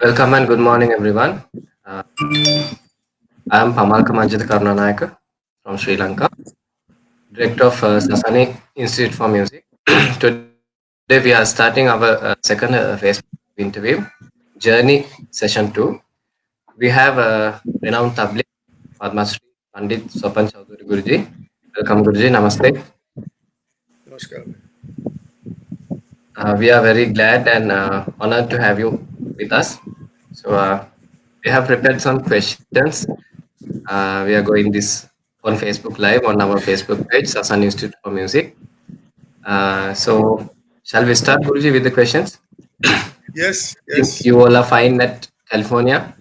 Welcome and good morning, everyone. Uh, I am Pamalka Manjitha Karunanayake from Sri Lanka, Director of SASANI Institute for Music. Today we are starting our second Facebook interview, Journey Session 2. We have renowned Tablist, Padma Pandit Swapan Chaudhuri Guru Ji. Welcome, Guru Ji. Namaste. Namaskar. We are very glad and honored to have you with us. So we have prepared some questions. We are going this on Facebook Live on our Facebook page, Sasan Institute for Music. So, shall we start, Guruji, with the questions? Yes, Think yes, you all are fine at California?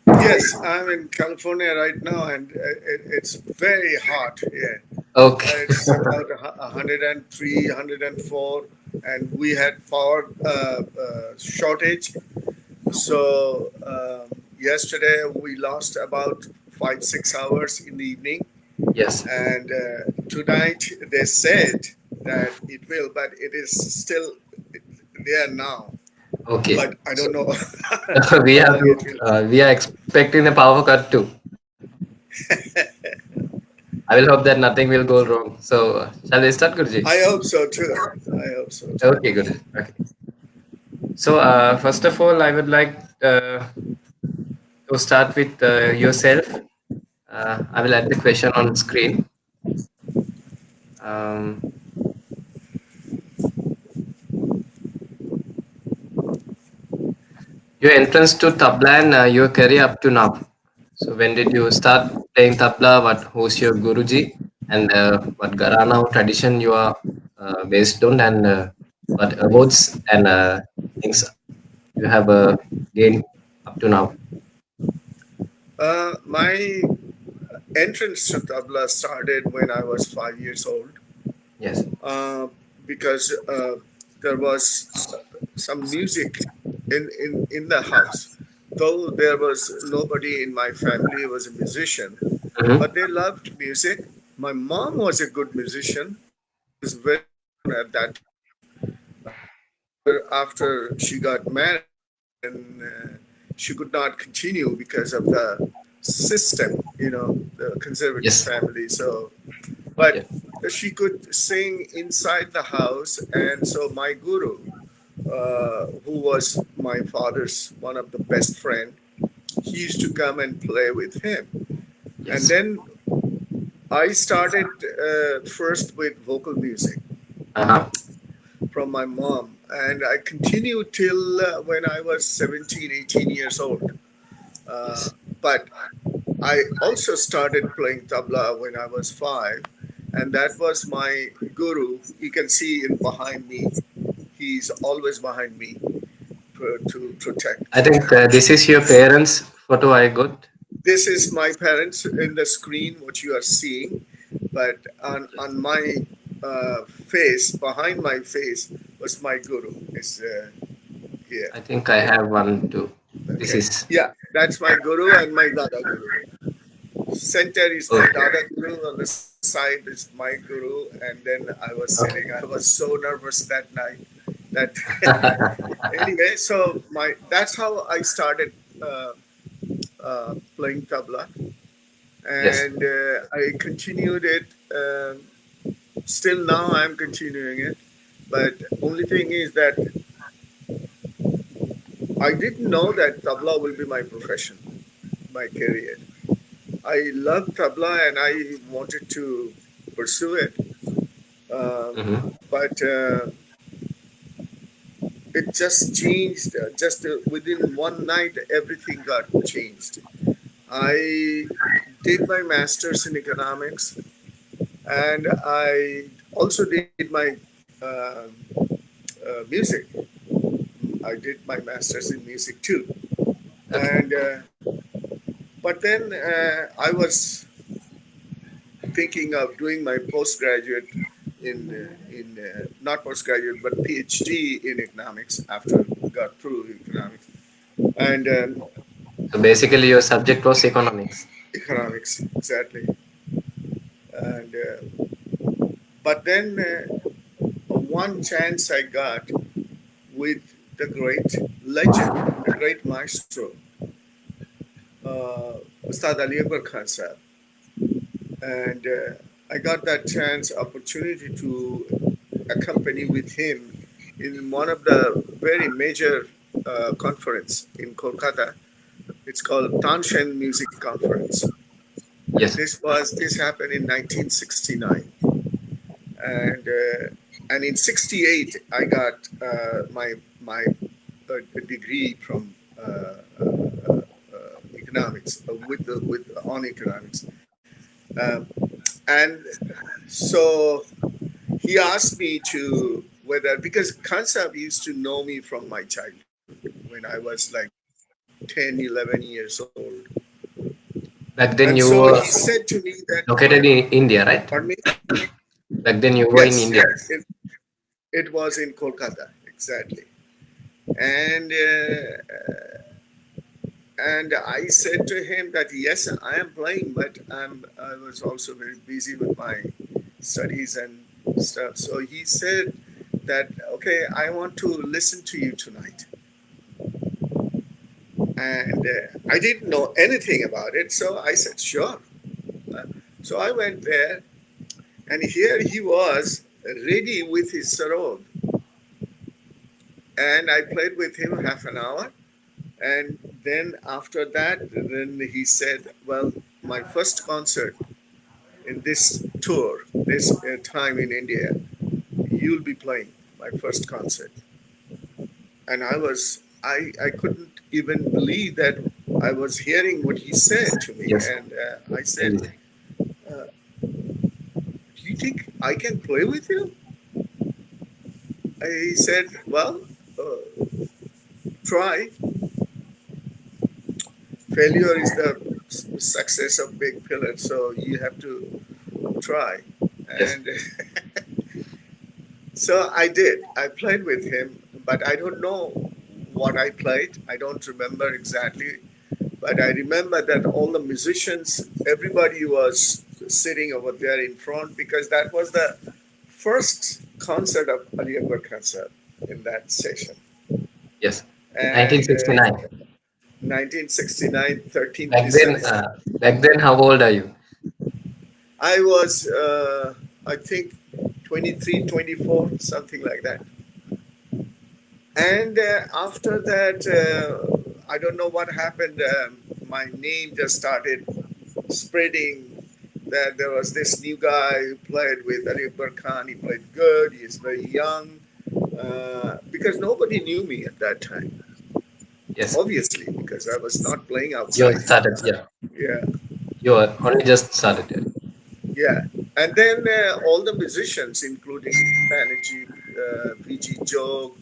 yes. I'm in California right now, and it's very hot here. Okay. It's about 103, 104, and we had power shortage. So yesterday we lost about 5, 6 hours in the evening, Yes. and tonight they said that it will, but it is still there now. Okay. But I So don't know we how have long it will. we are expecting a power cut too. I will hope that nothing will go wrong. So, shall we start, Guruji? I hope so too. I hope so too. Okay, good. Okay. So, first of all, I would like to start with yourself. I will add the question on screen. Um, your entrance to tabla and your career up to now. So when did you start playing tabla? Who's your guruji? And what Gharana tradition you are based on? And what awards and things you have gained up to now? My entrance to tabla started when I was 5 years old, Yes. uh, because there was some music in the house. Though there was nobody in my family who was a musician, Mm-hmm. but they loved music. My mom was a good musician. She was very known at that time. After she got married, and she could not continue because of the system, the conservative Yes. family. So, but Yeah. she could sing inside the house, and so my guru, who was my father's one of the best friend, he used to come and play with him, and Yes. then I started first with vocal music Uh huh. from my mom, and I continued till when I was 17, 18 years old. Uh, Yes. but I also started playing tabla when I was 5, and that was my guru. You can see in behind me, he's always behind me to I protect. think this is your parents' photo I got. This is my parents in the screen, what you are seeing, but on my face, behind my face, was my guru. Is here. I think I have one too. This Okay. is. Yeah, that's my guru and my dada guru. Center is my Okay. dada guru, on the side is my guru, and then I was sitting. I was so nervous that night that anyway. So that's how I started playing tabla, Yes. and I continued it. Still now I'm continuing it, but only thing is that I didn't know that tabla will be my profession, my career. I love tabla and I wanted to pursue it, um, Mm-hmm. but it just changed. Just within one night, everything got changed. I did my master's in economics, and I also did my uh, music. I did my master's in music too, Okay. and but then I was thinking of doing my postgraduate in not postgraduate but PhD in economics after got through economics and So basically, your subject was economics. economics exactly, and but then one chance I got with the great legend, a great maestro, Ustad Ali Akbar Khan Sahib. And I got that chance, opportunity to accompany with him in one of the very major conference in Kolkata. It's called Tanshan Music Conference. Yes. This happened in 1969, and in '68 I got my degree from economics with on economics, and so he asked me to whether because Kansab used to know me from my childhood when I was like 10, 11 years old. Back And then you so he were said to me that, located in India, right? pardon me? Back then you were in Yes, India. yes. It was in Kolkata, exactly. And and I said to him that yes, I am playing, but I was also very busy with my studies and stuff. So he said that okay, I want to listen to you tonight, and I didn't know anything about it, so I said sure. Uh, so I went there, and here he was ready with his sarod, and I played with him half an hour. And then after that, then he said, well, my first concert in this tour, this time in India, you'll be playing my first concert. And I couldn't even believe that I was hearing what he said to me. Yes. And I said, Indeed. uh, do you think I can play with you? He said, well, try. Failure is the success of big pillar. So you have to try. Yes. And so I did. I played with him, but I don't know what I played. I don't remember exactly. But I remember that all the musicians, everybody was sitting over there in front because that was the first concert of Ali Akbar concert in that session. Yes. And 1969. 1969, 13th Back then, December. how old are you? I was, I think, 23, 24, something like that. And after that, I don't know what happened. My name just started spreading. That there was this new guy who played with Ali Akbar Khan. He played good. He is very young. Because nobody knew me at that time, Yes. obviously, because I was not playing You outside. started. Yeah. Yeah, You are only just started. Yeah. yeah. And then all the musicians, including Banerjee, VG Jog,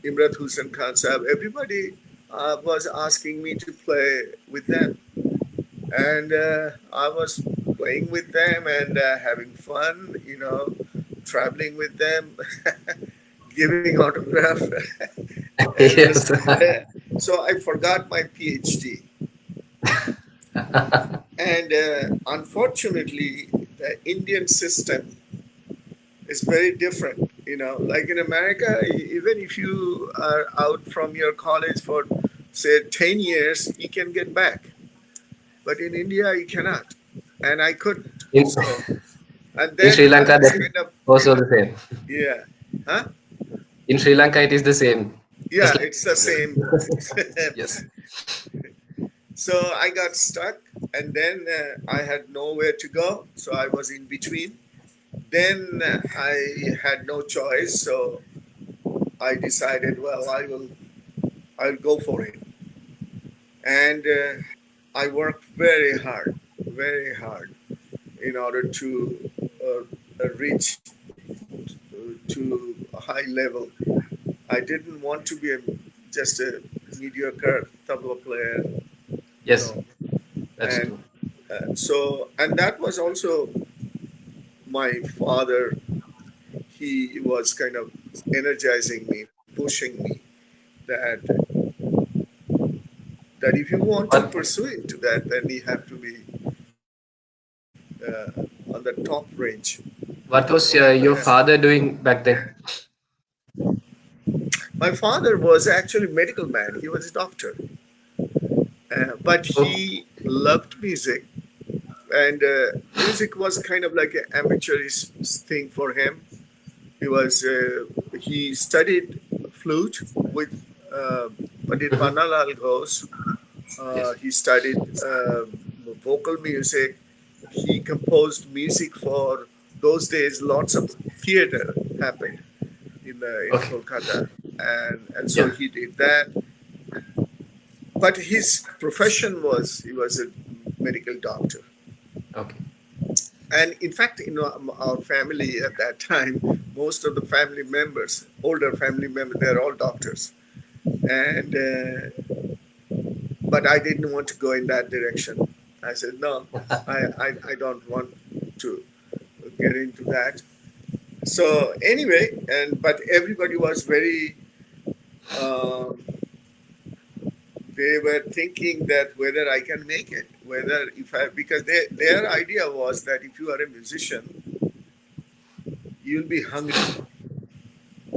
Imrat Hussain Khan Sahib, everybody was asking me to play with them. And I was playing with them and having fun, traveling with them, giving autograph. And Yes. so I forgot my PhD. And unfortunately, the Indian system is very different. Like in America, even if you are out from your college for, say, 10 years, you can get back. But in India, you cannot. And I couldn't. in So, and in then Sri I Lanka, was that kind of, also the same. yeah, huh? In Sri Lanka, it is the same. Just Yeah, like it's the same. yes. So I got stuck, and then I had nowhere to go. So I was in between. Then I had no choice. So I decided, well, I'll go for it. And I worked very hard in order to reach to a high level. I didn't want to be just a mediocre tabla player, Yes. no. That's And true. and that was also my father. He was kind of energizing me, pushing me that if you want to What pursue into that, then you have to be on the top range What was of your players. father doing back then? My father was actually a medical man. He was a doctor, but Oh, he loved music, and music was kind of like an amateurish thing for him. He studied flute with uh, Pandit mhm. Pannalal Ghosh. Yes. He studied vocal music. He composed music for those days. Lots of theater happened in Okay. Kolkata, and so Yeah. he did that. But his profession was he was a medical doctor. Okay. And in fact, our family at that time, most of the family members, older family members, they're all doctors. And but I didn't want to go in that direction. I said no, I don't want to get into that. So anyway, and but everybody was very. Um, they were thinking that whether I can make it, whether if I because their idea was that if you are a musician, you'll be hungry.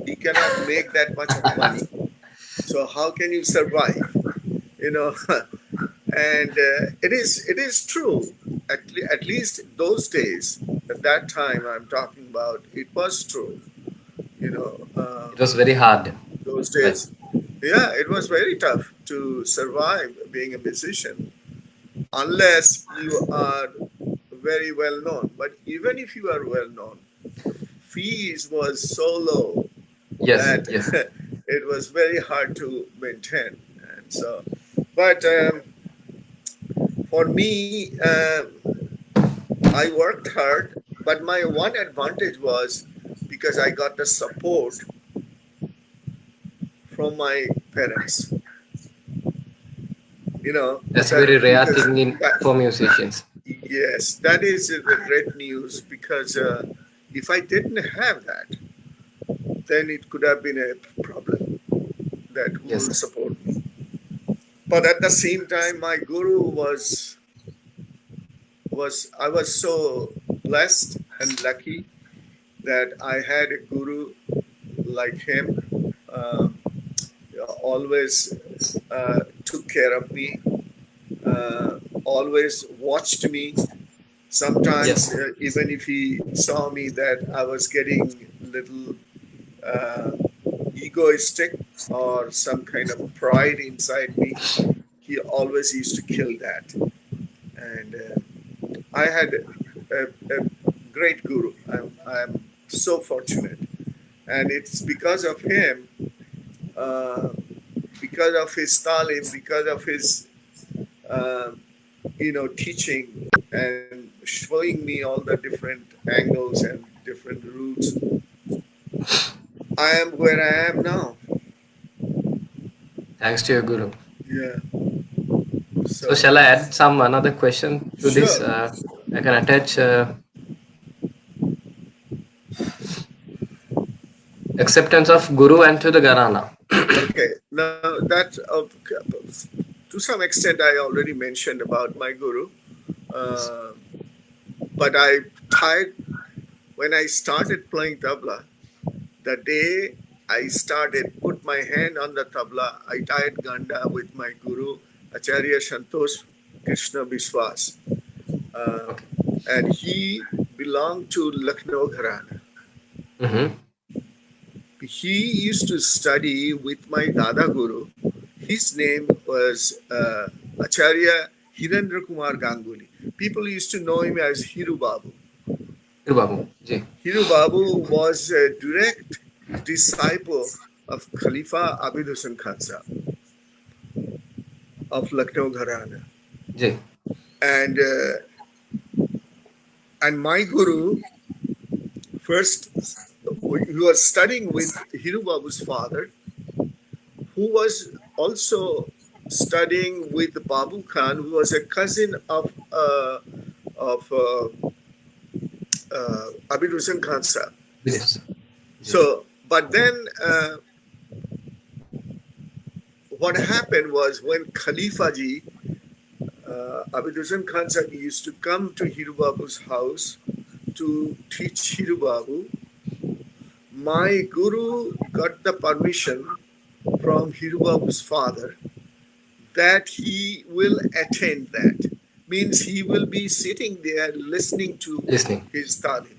You cannot make that much of money. So how can you survive? You know, and it is true. At least those days, at that time I'm talking about, it was true. You know, It was very hard. those Well, days, yeah, it was very tough to survive being a musician unless you are very well known. But even if you are well known, the fees was so low yes, that yes. it was very hard to maintain. And so, but for me, I worked hard. But my one advantage was because I got the support from my parents. You know That's a that very rare because thing in that for musicians. yes, that is the great news because if I didn't have that, then it could have been a problem that who Yes. will support me. But at the same time, my guru was I was so blessed and lucky that I had a guru like him. Um, always took care of me. Always watched me. Sometimes, Yes. even if he saw me that I was getting little uh, egoistic or some kind of pride inside me, he always used to kill that. And I had a great guru. I'm so fortunate, and it's because of him, uh, because of his talim, because of his uh, teaching and showing me all the different angles and different routes. I am where I am now. Thanks to your guru. Yeah. So So shall I add some another question to this? sure. I can attach acceptance of guru and to the Gharana. Okay. Now that to some extent I already mentioned about my guru. Yes. Uh, but I tied when I started playing tabla. The day I started, put my hand on the tabla, I tied ganda with my guru Acharya Santosh Krishna Biswas, uh, Okay. and he belonged to Lucknow Gharana. Mm-hmm. He used to study with my Dada Guru. His name was Acharya Hirendra Kumar Ganguly. People used to know him as Hiru Babu. Guru Babu. Ji. Hiru Babu was a direct disciple of Khalifa Abid Hussain Khan Sahab of Lucknow Gharana. Ji. And and my guru first he was studying with Hiru Babu's father, who was also studying with Babu Khan, who was a cousin of Abid Hussain Khan Sahab. Yes. Ji. So, but then what happened was when Khalifa ji, Abid Hussain Khan Sahab used to come to Hiru Babu's house to teach Hiru Babu, my guru got the permission from Hirubabu's father that he will attend that. Means he will be sitting there listening to Listening. his talim.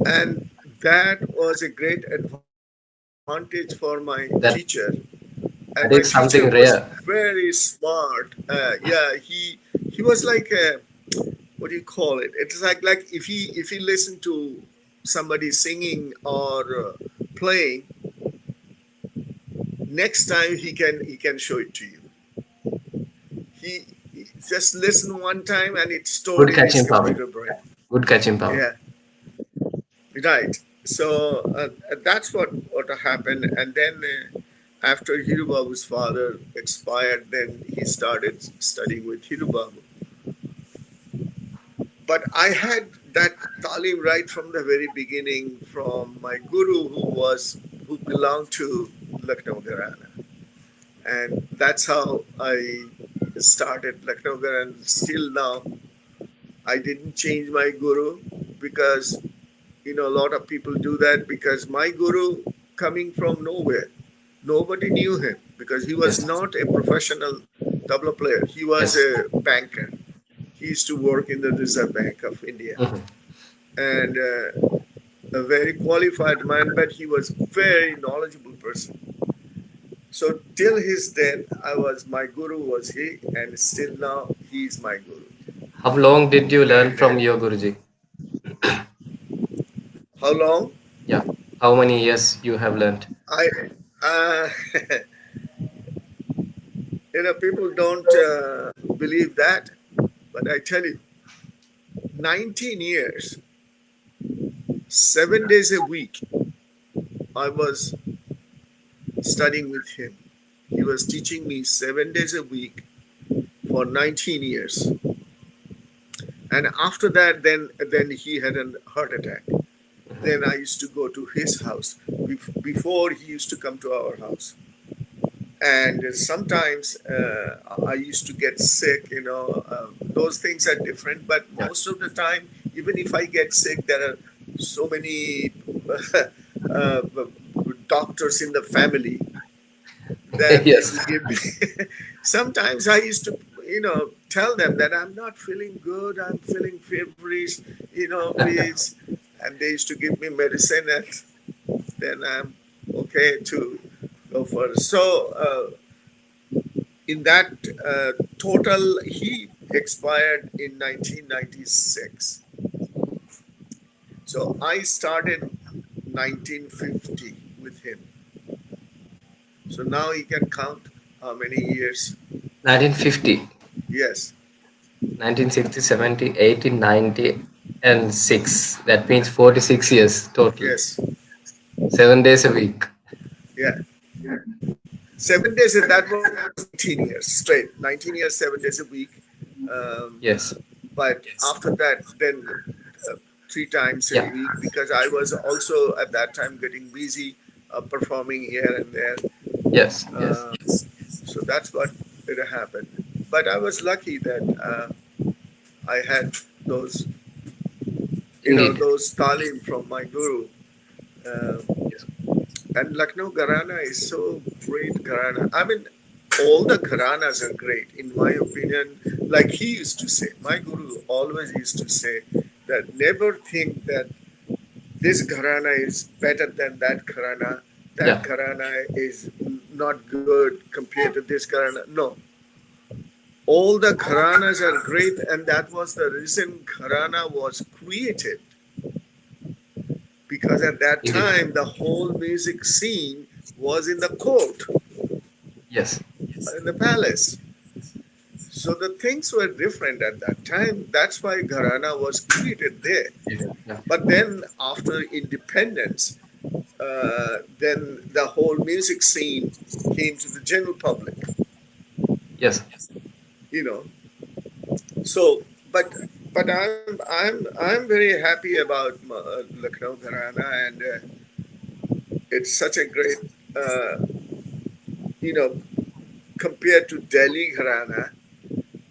And that was a great advantage for my teacher. That And my teacher that was is something very rare. smart. He was like a, what do you call it? It's like if he listened to somebody singing or playing, next time he can show it to you. He just listened one time and it's stored Good in his catching power. computer brain. Good catching power. Yeah, right. So that's what happened. And then after Hirubabu's father expired, then he started studying with Hirubabu. But I had that talim right from the very beginning from my guru who belonged to Lucknow Gharana. And that's how I started Lucknow Gharana. Still now, I didn't change my guru because a lot of people do that because my guru coming from nowhere, nobody knew him because he was Yes. not a professional tabla player. He was Yes. a banker. He used to work in the Reserve Bank of India Mhm. and a very qualified man, but he was very knowledgeable person. So till his death, my guru was he, and still now he is my guru. How long did you learn And from your Guruji? how long? Yeah. How many years you have learned? I, uh, people don't believe that, but I tell you, 19 years, 7 days a week, I was studying with him. He was teaching me 7 days a week for 19 years. And after that, then he had a heart attack. Then I used to go to his house. Before he used to come to our house. And sometimes I used to get sick. Those things are different. But Yeah. most of the time, even if I get sick, there are so many uh, doctors in the family that they Yes. will give me. Sometimes I used to, tell them that I'm not feeling good. I'm feeling feverish. Please. And they used to give me medicine, and then I'm okay to go further. So in that total, he expired in 1996. So I started 1950 with him. So now you can count how many years. 1950, Yes, 1960, 70, 80, 90, and 6. That means 46 years total. yes, 7 days a week. yeah. 7 days, that was 19 years straight. 19 years, 7 days a week. Um, Yes. but after that, then uh, 3 times a Yeah. week because I was also at that time getting busy performing here and there. Yes. Yes. So that's what it happened. But I was lucky that I had those, Indeed. those talim from my guru. Uh, Yes. and Lucknow Gharana is so great Gharana. I mean, all the Gharanas are great, in my opinion. Like he used to say, my guru always used to say that never think that this Gharana is better than that Yeah. Gharana is not good compared to this Gharana. No, all the Gharanas are great, and that was the reason Gharana was created. Because at that Indeed. time, the whole music scene was in the court, Yes. in the palace. So the things were different at that time. That's why Gharana was created there. Yeah. But then after independence, then the whole music scene came to the general public. Yes. You know, so but I'm very happy about Lucknow Gharana, and it's such a great you know compared to Delhi Gharana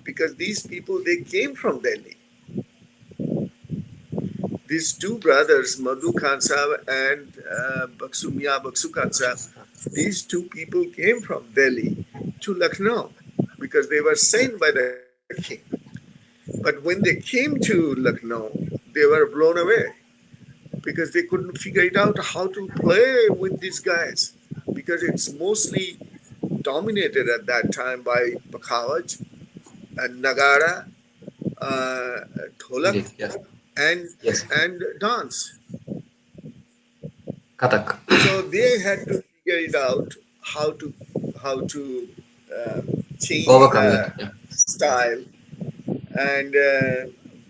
because these people they came from Delhi. These two brothers, Madhu Khan Sahib and Baksu Khan Sahib, These two people came from Delhi to Lucknow because they were sent by the king. But when they came to Lucknow, they were blown away because they couldn't figure it out how to play with these guys because it's mostly dominated at that time by Pakhawaj and Nagara, uh, Dholak, Indeed. Yes. and Yes. dance. Kathak. So they had to figure it out how to uh, change Overcome the that. Yeah. style and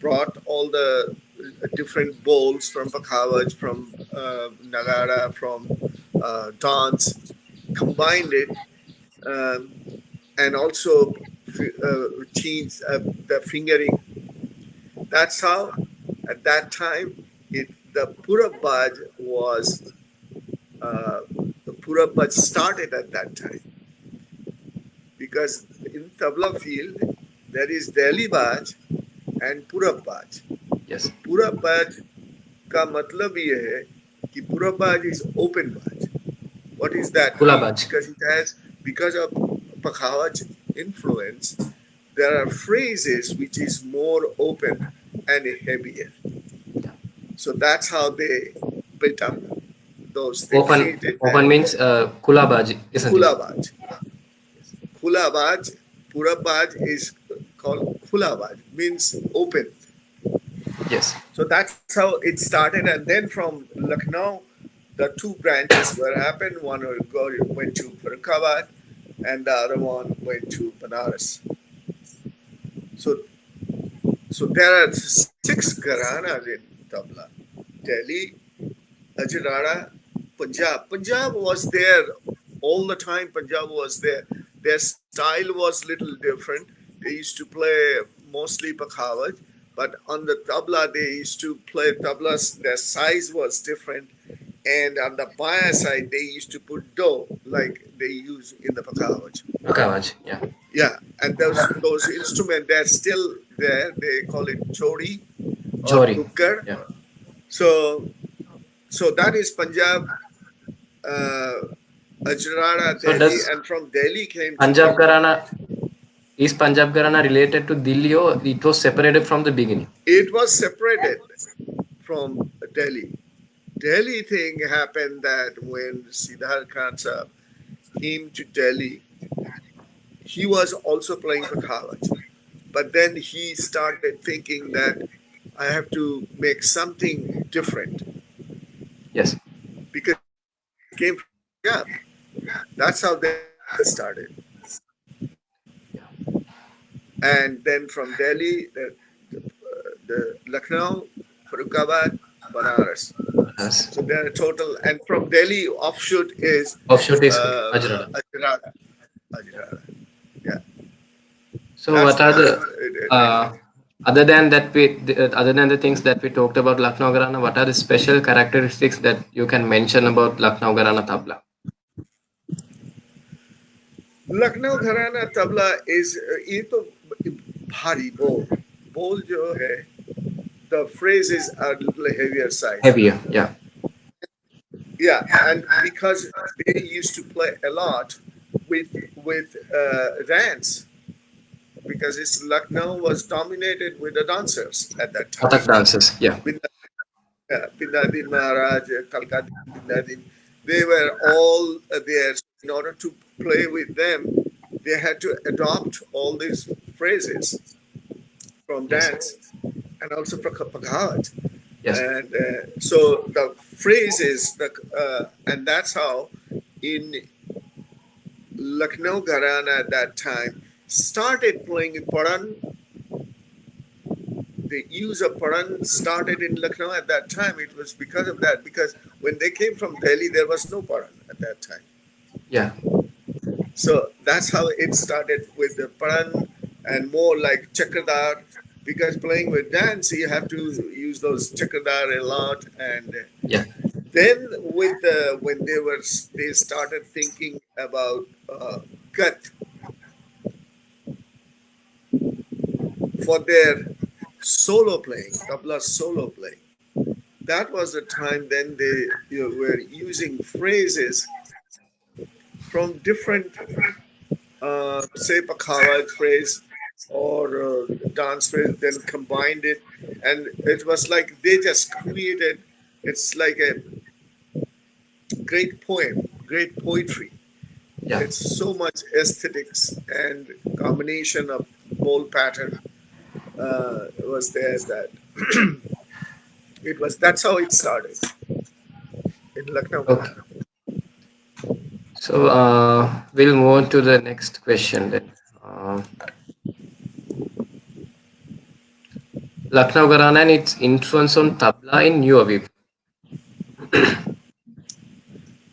brought all the different bowls from Pakhawaj, from Nagara, from dance, combined it, um, and also changed the fingering. That's how, at that time, the Purabaj was the Purabaj started at that time because in tabla field there is Delhi Baj and Purab Baj. Yes. तो पूरब बाज का मतलब ये है कि पूरब बाज is open बाज. What does that mean? Kulabaj. Because of Pakhawaj influence, there are phrases which is more open and heavier. Yeah. So that's how they built up those. They Open. created Open that means Kulabaj, isn't it? Khulabaj. Khulabaj, Purabaj is called Khulabaj, means open. Yes. So that's how it started. And then from Lucknow, the two branches were happened. One went to Farrukhabad and the other one went to Banaras. So, so there are six Gharanas in Tabla. Delhi, Ajrara, Punjab. Punjab was there all the time. Punjab was there. Their style was little different. They used to play mostly Pakhawaj, but on the tabla they used to play tablas. Their size was different, and on the baya side they used to put dough like they use in the Pakhawaj. Akawaj. Yeah. Yeah, and those instruments they're still there. They call it chodi or Jori. dukkar. Yeah. So that is Punjab, uh, Ajrana, So Delhi, does and from Delhi came to Punjab Lucknow. Gharana is Punjab Gharana related to Delhi or it was separated from the beginning? It was separated from Delhi. Delhi thing happened that when Siddharth Khan Sahab came to Delhi, he was also playing Pakhavaj. But then he started thinking that I have to make something different Yes. because he came from Punjab. That's how they started. Yeah. And then from Delhi, the Lucknow, Farrukhabad, Banaras. Yes. So there are total, and from Delhi, offshoot is Offshoot is Ajrada. Ajrada. Ajrada. Yeah, So that's what are how the it uh, other than that other than the things that we talked about Lucknow Gharana, what are the special characteristics that you can mention about Lucknow Gharana tabla? Lucknow घराना tabla is ये तो भारी बोल जो है the phrases are a little heavier side. Heavier. Yeah. Yeah, and because they used to play a lot with dance, because it's Lucknow was dominated with the dancers at that time. Kathak dances. Yeah. Bindadin Maharaj, Kalkadin Bindadin, they were all there. In order to play with them, they had to adopt all these phrases from Yes. dance and also Pakhat. Yes. And so the phrases, and that's how in Lucknow Gharana at that time started playing in Paran. The use of Paran started in Lucknow at that time. It was because of that, because when they came from Delhi, there was no Paran at that time. Yeah. So that's how it started with the Paran and more like Chakradar, because playing with dance, you have to use those Chakradar a lot. And Yeah. then when they started thinking about cut for their solo playing, tabla solo playing. That was the time then they were using phrases from different, say, Pakhawa phrase or dance phrase, then combined it, and it was like they just created. It's like a great poem, great poetry. Yeah. It's so much aesthetics and combination of bold pattern was there that it was. That's how it started in Lucknow, Okay. Gharana. So we'll move on to the next question then. Lucknow Gharana and its influence on tabla in New Aviv.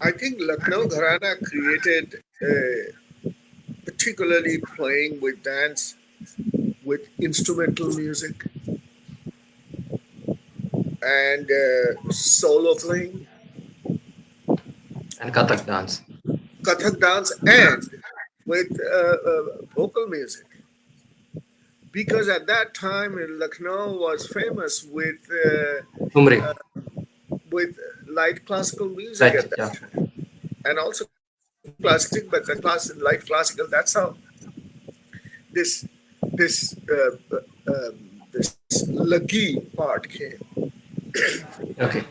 I think Lucknow Gharana created, particularly playing with dance, with instrumental music, and solo playing, And Kathak dance. Kathak dance, and with vocal music. Because at that time, Lucknow was famous Tumri. with light classical music Right. at that Yeah. time, and also classic, but the light classical. That's how this this this Lagi part came, Okay.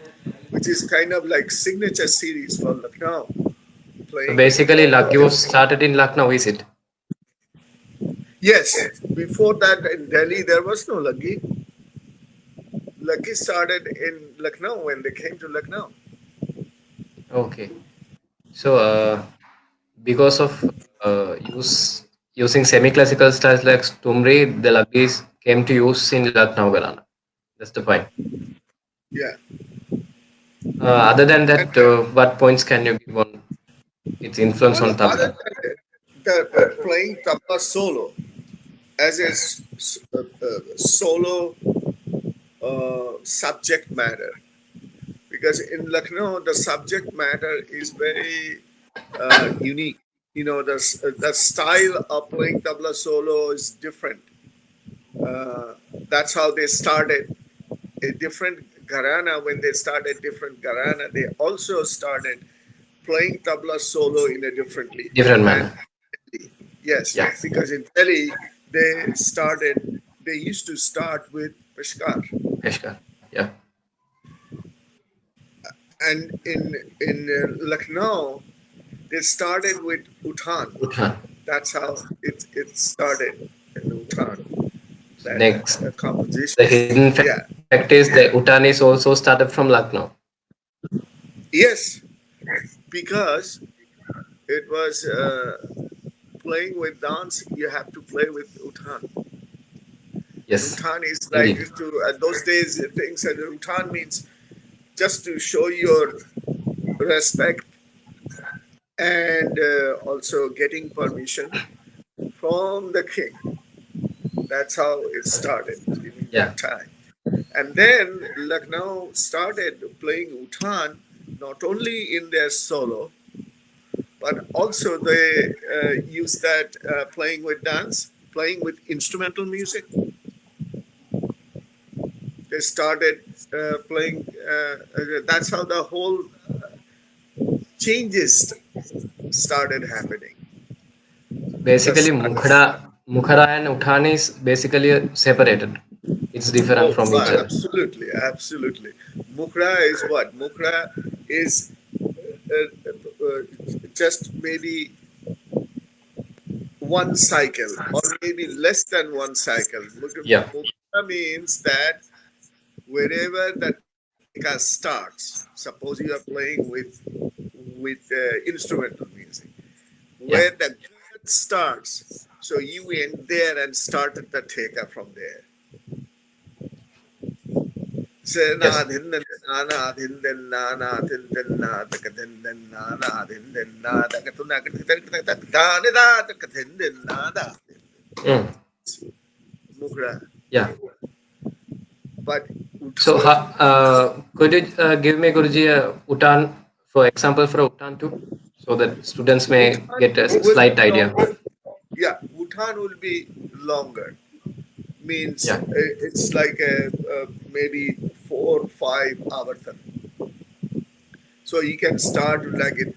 which is kind of like signature series for Lucknow, So playing basically, for Lucky was started in Lucknow, is it? yes. Before that, in Delhi, there was no Lagi. Lagi started in Lucknow when they came to Lucknow. Okay. So because of using semi-classical styles like Tumri, the Luckys came to use in Lucknow Gharana. That's the point. Yeah, Other than and that, what points can you give on its influence well, on other tabla? than the playing tabla solo as a solo subject matter, because in Lucknow the subject matter is very unique. You know, the style of playing tabla solo is different. Uh, that's how they started a different gharana. When they started different gharana, they also started playing tabla solo in a differently. Different And manner. yes, Yeah. because in Delhi they used to start with Peshkar, Peshkar. Yeah. and in Lucknow they started with Uthan. Uthan. That's how it started in Uthan. So That next, composition. the hidden fact Yeah. is the Uttan is also started from Lucknow. Yes, because it was playing with dance. You have to play with Uthan. And Yes, Uthan is like indeed. to those days things. And Uthan means just to show your respect and also getting permission from the king. That's how it started during Yeah. that time. And then Lucknow started playing Uthan not only in their solo, but also they use that playing with dance, playing with instrumental music. They started playing. That's how the whole changes started happening. The Basically, style. Mukhara and Uttan is basically separated. It's different Oh, from each other. absolutely, absolutely. Mukra is what? Mukra is just maybe one cycle or maybe less than one cycle. Yeah. Mukra means that wherever the teka starts, suppose you are playing with instrumental music, Yeah. where the gut starts, so you end there and started the teka from there. Se Yes. na din din na na din din na na din din na da ka din din na din din na da ka tu na ka da ka da da da ka din din na da Mm. mukra. Yeah. But So, could you give me, Guruji, Uttan for example for Uttan too, so that students may Bhutan get a will be slight idea. longer. Yeah, Bhutan will be longer. Means Yeah. it's like maybe 4 5 hours. So you can start like it.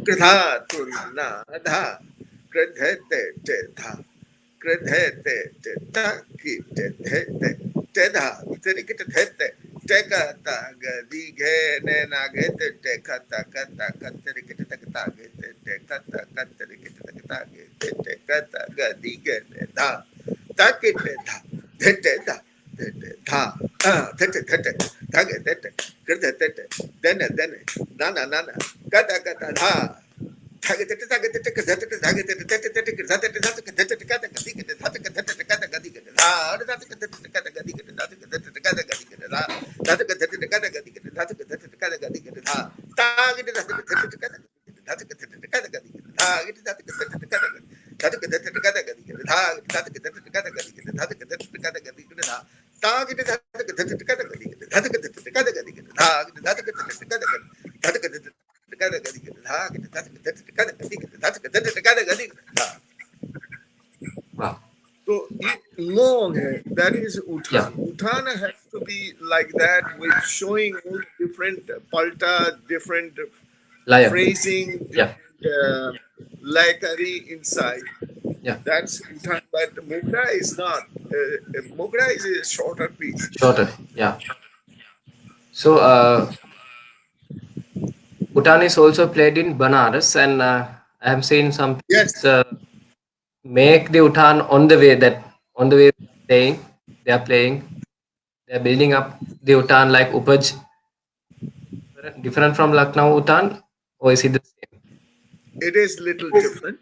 Kritha tunna dha krithe te dha krithe te ta ki te te dha te ki te ka ta ga di ge ne na ge te ka ta te ki te ta ge te ka te ki te ta ge te ka ta ga di ge ne dha ta ki te dha te dha te dha ge te krithe te then na kata dha Wow. So long hai. That is Yeah. Uttan. Uttan has to be like that with showing all different palta, different Lion. phrasing, Yeah. different laikari inside. Yeah. That's Uttan. But Mugra is not. Mugra is a shorter piece. Shorter. Yeah. So Bhutan is also played in Banaras, and I have seen some Yes, people's make the Utan on the way they are playing, they are building up the Utan like Upaj, different from Lucknow Utan, or is it the same? it is little different.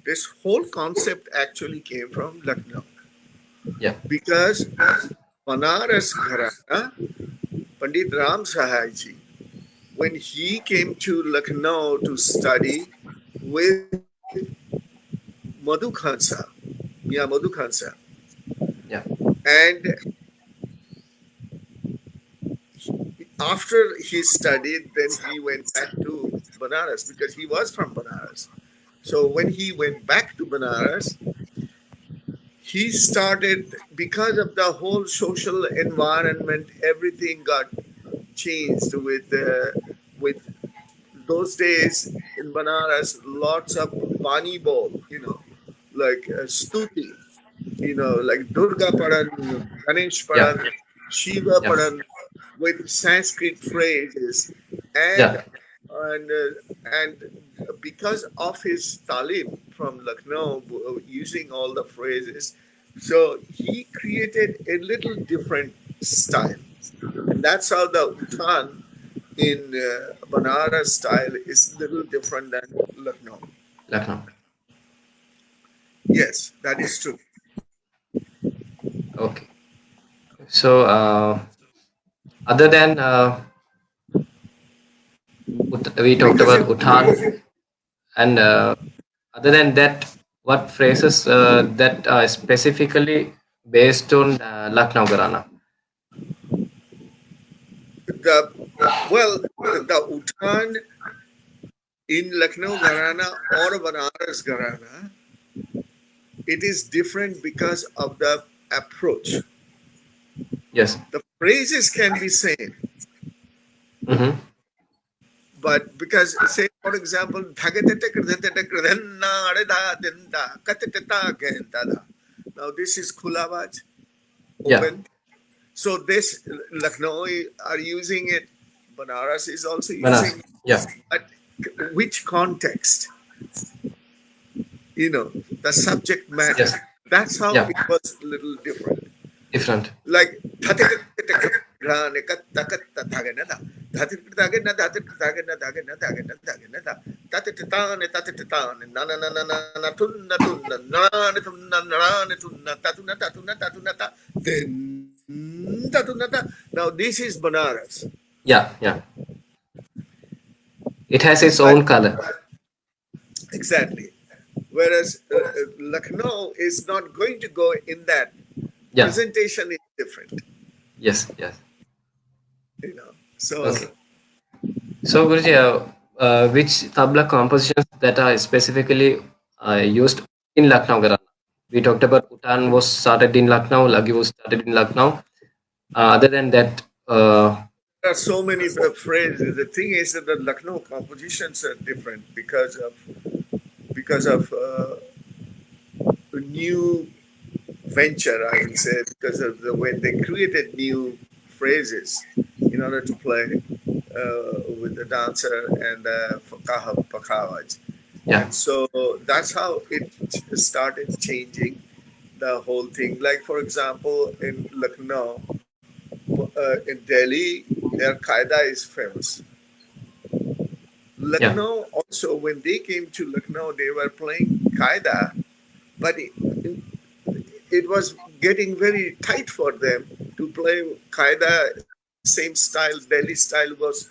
This whole concept actually came from Lucknow Yeah, because Banaras Gharana, Pandit Ram Sahai ji, when he came to Lucknow to study with Madhu Khansa, Mia Madhu Khansa, yeah, and after he studied, then he went back to Banaras because he was from Banaras. So when he went back to Banaras, he started because of the whole social environment. Everything got changed with those days in Banaras. Lots of Bani Bol, like Stuti, like Durga Paran, Ganesh yeah, Paran, Shiva yeah, Paran, with Sanskrit phrases, and yeah, and because of his talim from Lucknow, using all the phrases, so he created a little different style, and that's how the Uttan in Banaras style is little different than Lucknow. Lucknow. Yes, that is true. Okay. So other than we talked Because about in Utan, and other than that, what phrases that are specifically based on Lucknow Gharana? the well, the Uttan in Lucknow Gharana or Banaras Gharana, it is different because of the approach. Yes. The phrases can be same, Mm-hmm. but because say for example, now this is Khulawaj, Yeah. open. So this Lucknow are using it, Banaras is also Manas. using it. Yeah. But which context? The subject matter. Yes. That's how Yeah. it was a little different. Different. Like now this is Banaras. Yeah. Yeah. It has its But own color. exactly. Whereas Lucknow is not going to go in that. Yeah. Presentation is different, Yes. Yes. you know. So Okay. So, Guruji, which tabla compositions that are specifically used in Lucknow, Gharana? We talked about Utan was started in Lucknow, Lagi was started in Lucknow. Other than that, There are so many phrases. The thing is that the Lucknow compositions are different because of a new venture, I will say, because of the way they created new phrases in order to play with the dancer and the pakawaj. yeah, And so that's how it started changing the whole thing. Like, for example, in Lucknow, in Delhi, their qaida is famous. yeah, Lucknow also, when they came to Lucknow, they were playing qaida, but it was getting very tight for them to play qaida same style. Delhi style was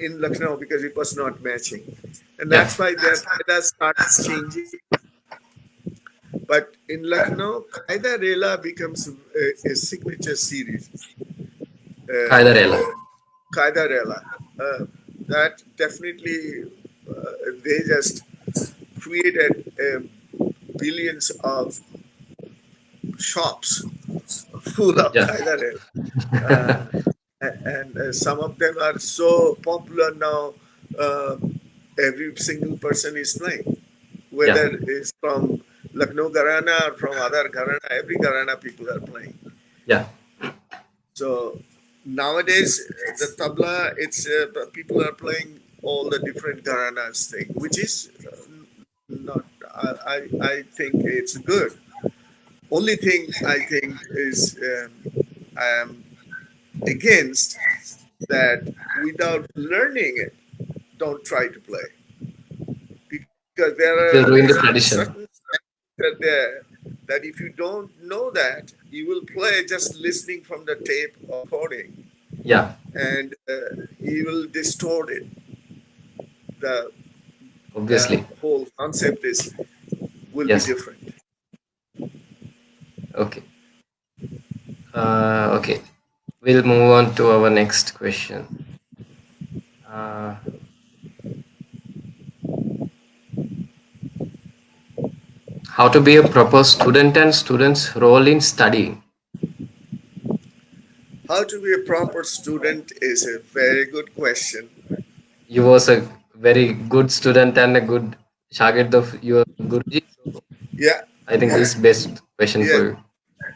in Lucknow because it was not matching, and that's yeah, why their qaida started changing. But in Lucknow, qaida rela becomes a signature series. Kaidarela. Qaida rela. Uh, that definitely they just created billions of shops full of Yeah, qaida. Uh, and some of them are so popular now. Uh, every single person is playing, yeah, whether it's from Lucknow Gharana or from other Gharana. Every Gharana people are playing. yeah. So nowadays the tabla, it's people are playing all the different Gharanas thing, which is not. I think it's good. Only thing I think is I am against that without learning it, don't try to play because It there will are ruin the certain tradition. standards there that if you don't know that, you will play just listening from the tape or recording, Yeah, and you will distort it. The the obviously. whole concept is will be Yes. different. Okay. Okay. We'll move on to our next question. Uh, how to be a proper student and students' role in studying. How to be a proper student is a very good question. You was a very good student and a good shagird of your Guruji. So Yeah, I think this is best question yeah. for you.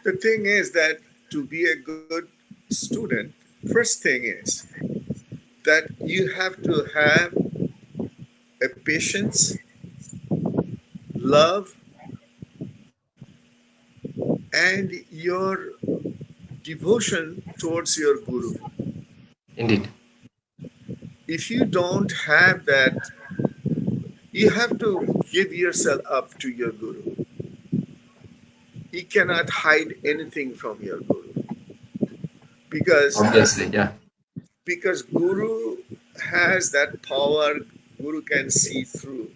The thing is that to be a good student, first thing is that you have to have a patience, love, and your devotion towards your guru. Indeed. If you don't have that, you have to give yourself up to your guru. You cannot hide anything from your guru because Obviously, yeah. guru has that power. Guru can see through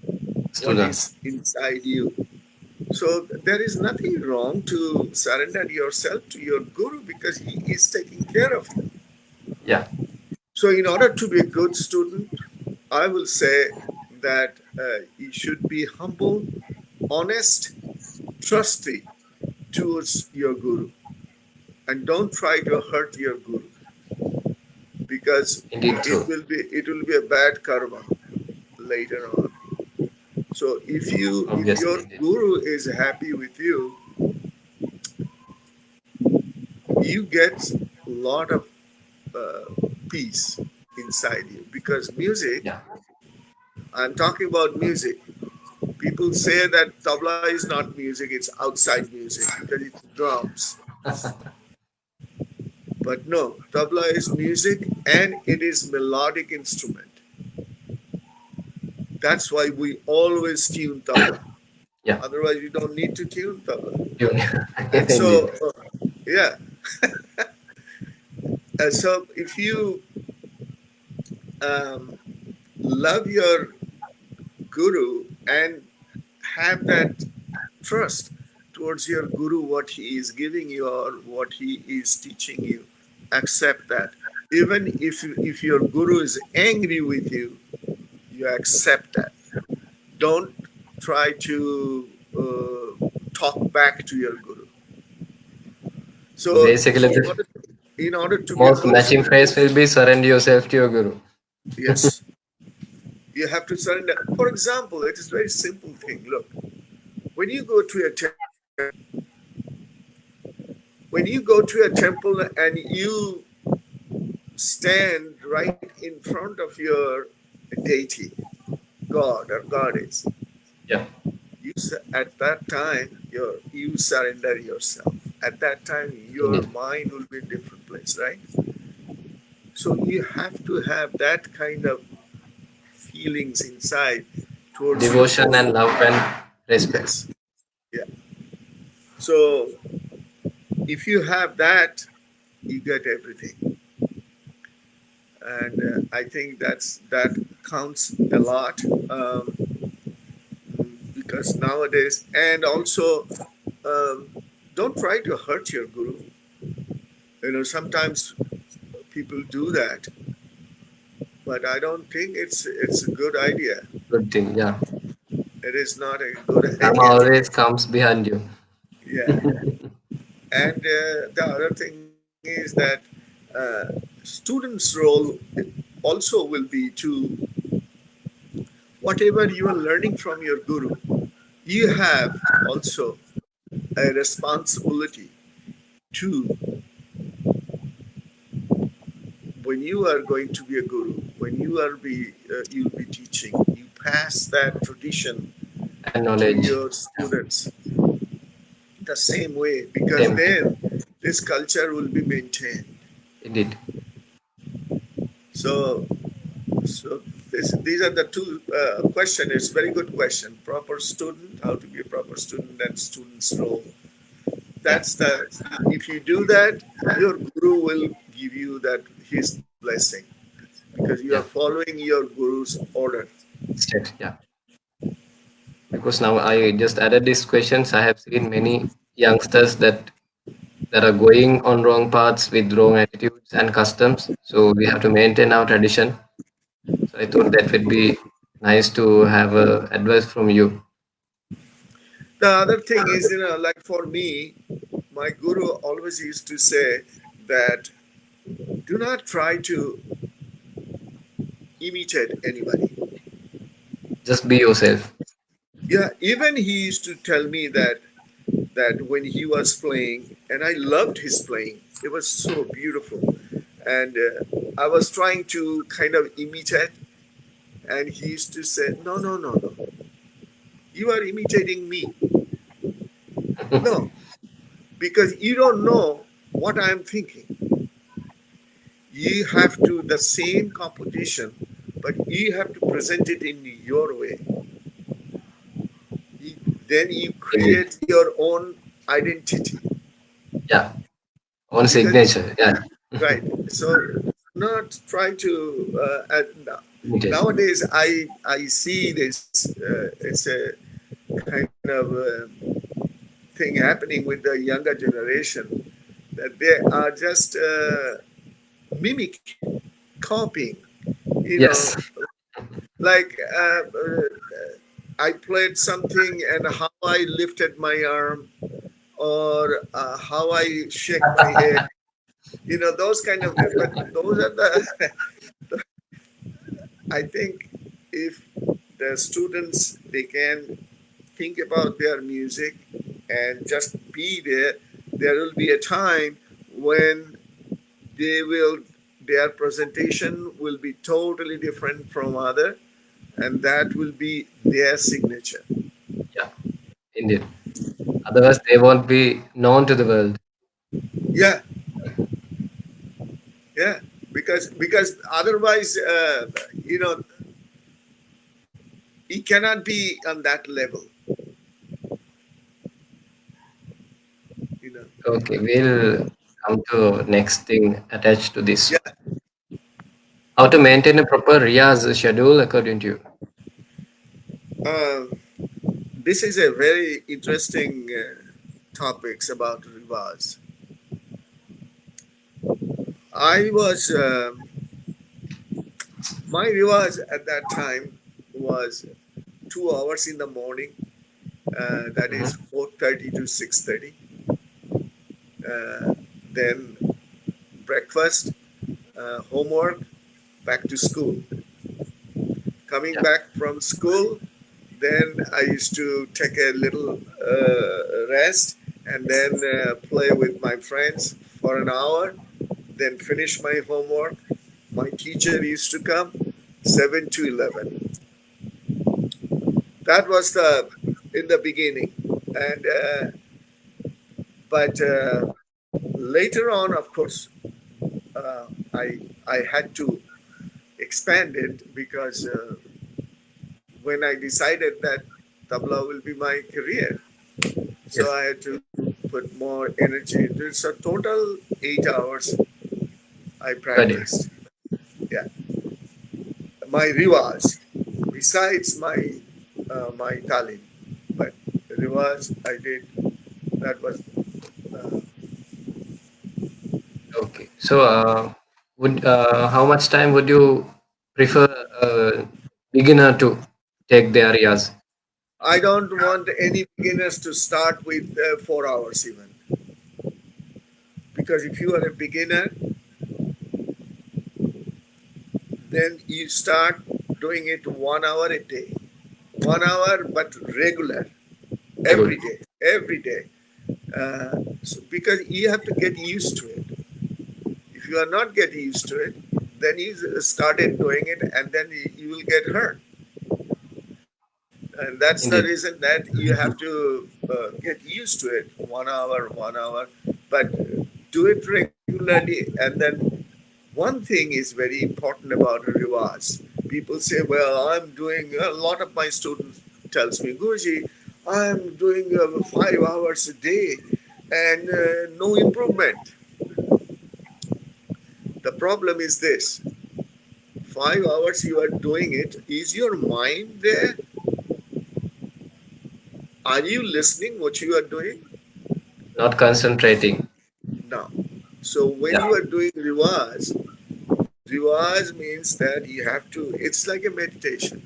what Student. is inside you. So there is nothing wrong to surrender yourself to your guru because he is taking care of you. Yeah. So in order to be a good student, I will say that you should be humble, honest, trusty towards your guru, and don't try to hurt your guru because Indeed true. it will be a bad karma later on. So if Obviously, your indeed. guru is happy with you, you get a lot of uh, peace inside you because music. Yeah. I'm talking about music. People say that tabla is not music; it's outside music because it's drums. But no, tabla is music and it is melodic instrument. That's why we always tune tabla. Yeah. Otherwise, you don't need to tune tabla. And Indeed. so, yeah. So if you um, love your guru and have that trust towards your guru, what he is giving you or what he is teaching you, accept that. Even if your guru is angry with you accept that. Don't try to talk back to your guru. So, Basically, the in order to be a most good matching student, phrase will be surrender yourself to your guru. yes, you have to surrender. For example, it is a very simple thing. Look, when you go to a temple and you stand right in front of your deity, God or goddess, Yeah, at that time you surrender yourself. At that time, your indeed. mind will be in a different place, right? So you have to have that kind of feelings inside towards your Devotion guru. and love and respect. Yes, yeah. So if you have that, you get everything, and I think that counts a lot. Because nowadays, and also, um, don't try to hurt your guru. Sometimes people do that, but I don't think it's a good idea. Good thing. Yeah. It is not a good Karma idea. always comes behind you. Yeah. And the other thing is that students' role also will be to whatever you are learning from your guru, you have also a responsibility to, when you are going to be a guru, when you'll be teaching, you pass that tradition And to knowledge. your students the same way, because Same thing. then this culture will be maintained. Indeed. So, so these are the two question. It's very good question. Proper student, how to be a proper student, and student's role. Yeah. That's the. If you do that, your guru will give you that his blessing, because you are Yeah. following your guru's order. Straight. Yeah. Because now I just added these questions. I have seen many youngsters that are going on wrong paths with wrong attitudes and customs. So we have to maintain our tradition. So I thought that would be nice to have a advice from you. The other thing is, like for me, my guru always used to say that do not try to imitate anybody. Just be yourself. Yeah, even he used to tell me that when he was playing, and I loved his playing. It was so beautiful, and I was trying to kind of imitate, and he used to say, "No, no, no, no, you are imitating me. No, because you don't know what I'm thinking. You have to the same composition, but you have to present it in your way. You, then you Indeed. create your own identity, Yeah. On because signature. Yeah. right. So not try to Imitation. nowadays I see this it's a kind of thing happening with the younger generation, that they are just mimicking, copying, you know, Yes. like I played something and how I lifted my arm, or how I shake my head, those kind of things. But those are the I think if the students, they can think about their music and just be there, there will be a time when they will their presentation will be totally different from other, and that will be their signature. Yeah. Indeed. Otherwise, they won't be known to the world. Yeah, yeah, because otherwise, it cannot be on that level, you know. Okay, we'll come to next thing attached to this. Yeah. How to maintain a proper Riyaz schedule according to you? Uh, this is a very interesting topics about rivas. I was my rewaz at that time was 2 hours in the morning. That is Mm-hmm. 4:30 to 6:30. Uh, then breakfast, homework, back to school. Coming Yeah. back from school, then I used to take a little rest and then play with my friends for an hour, then finish my homework. My teacher used to come 7 to 11. That was the in the beginning, and but later on, of course, uh, I had to expand it because when I decided that tabla will be my career, so Yes. I had to put more energy into it. So total 8 hours I Per day. practiced. Yeah, my riwas besides my talim, but riwas I did. That was uh, Okay. So, would how much time would you prefer a beginner to take their riyas? I don't want any beginners to start with 4 hours even, because if you are a beginner, then you start doing it 1 hour a day, 1 hour but regular, Regular. every day. So because you have to get used to it. If you are not getting used to it, then you started doing it, and then you will get hurt. And that's the Indeed. reason that you have to get used to it 1 hour, 1 hour, but do it regularly. And then one thing is very important about rewards. People say, well, I'm doing, a lot of my students tells me, Guruji, I'm doing 5 hours a day and no improvement. The problem is this: 5 hours you are doing it. Is your mind there? Are you listening what you are doing? Not concentrating. No. So when Yeah. you are doing riwaz means that you have to, it's like a meditation.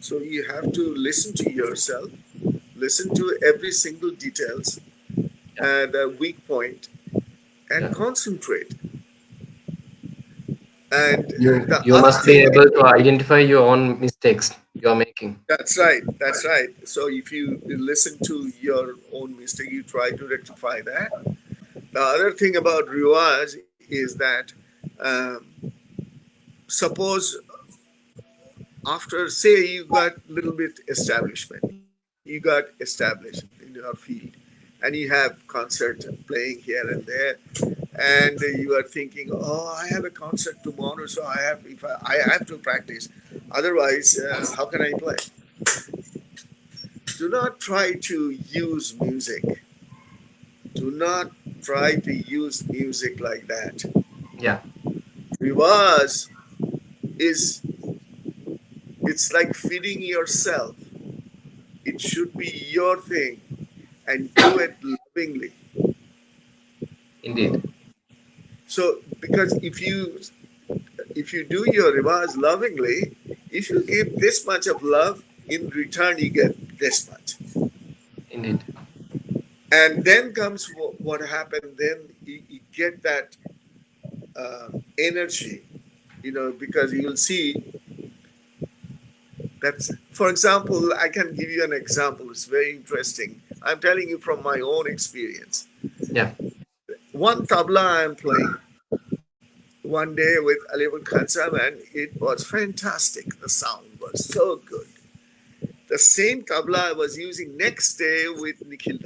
So you have to listen to yourself, listen to every single details Yeah. and a weak point, and Yeah. concentrate. And the You other must be thing, able to identify your own mistakes you are making. that's right, that's right. So if you listen to your own mistake, you try to rectify that. The other thing about riwaz is that um, suppose after, say, you got little bit establishment, you got established in your field, and you have concert playing here and there, and you are thinking, oh, I have a concert tomorrow, so I have to practice, otherwise how can I play? Do not try to use music, do not try to use music like that. Yeah. Rivas is, it's like feeding yourself. It should be your thing, and do it lovingly. Indeed. So because if you do your rivas lovingly, if you give this much of love, in return you get this much. Indeed. And then comes what happened. Then you get that energy, because you'll see that. For example, I can give you an example. It's very interesting. I'm telling you from my own experience. Yeah. One tabla I'm playing one day with Aliwal Khansam, and it was fantastic. The sound was so good. The same tabla I was using next day with Nikhil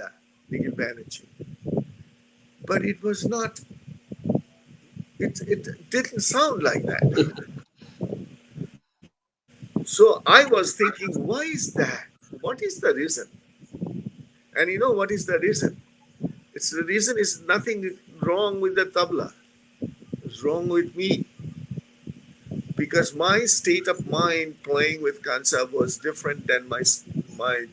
Banerjee. But it was not, it didn't sound like that. So I was thinking, why is that? What is the reason? And you know what is the reason? It's the reason is nothing wrong with the tabla. It's wrong with me. Because my state of mind playing with Kansa was different than my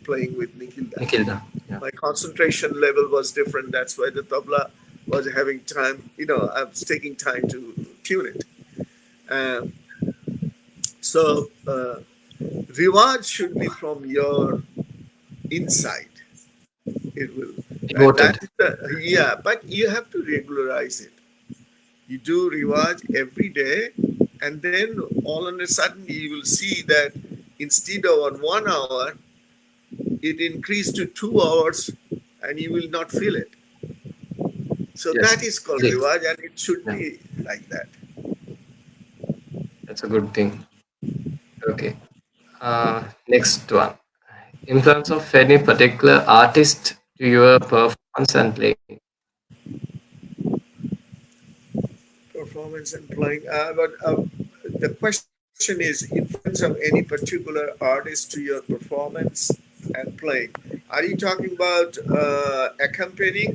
playing with Nikhilda. Nikhilda. Yeah. My concentration level was different. That's why the tabla was having time, I was taking time to tune it. Um, so reward should be from your inside. It will, and that Devoted. is the, yeah. But you have to regularize it. You do reward every day, and then all on a sudden you will see that instead of on 1 hour, it increased to 2 hours, and you will not feel it. So Yes. that is called Great. reward, and it should Yeah, be like that. that's a good thing. Okay. Next one. Influence of any particular artist to your performance and playing. Performance and playing. But the question is influence of any particular artist to your performance and playing. Are you talking about accompanying,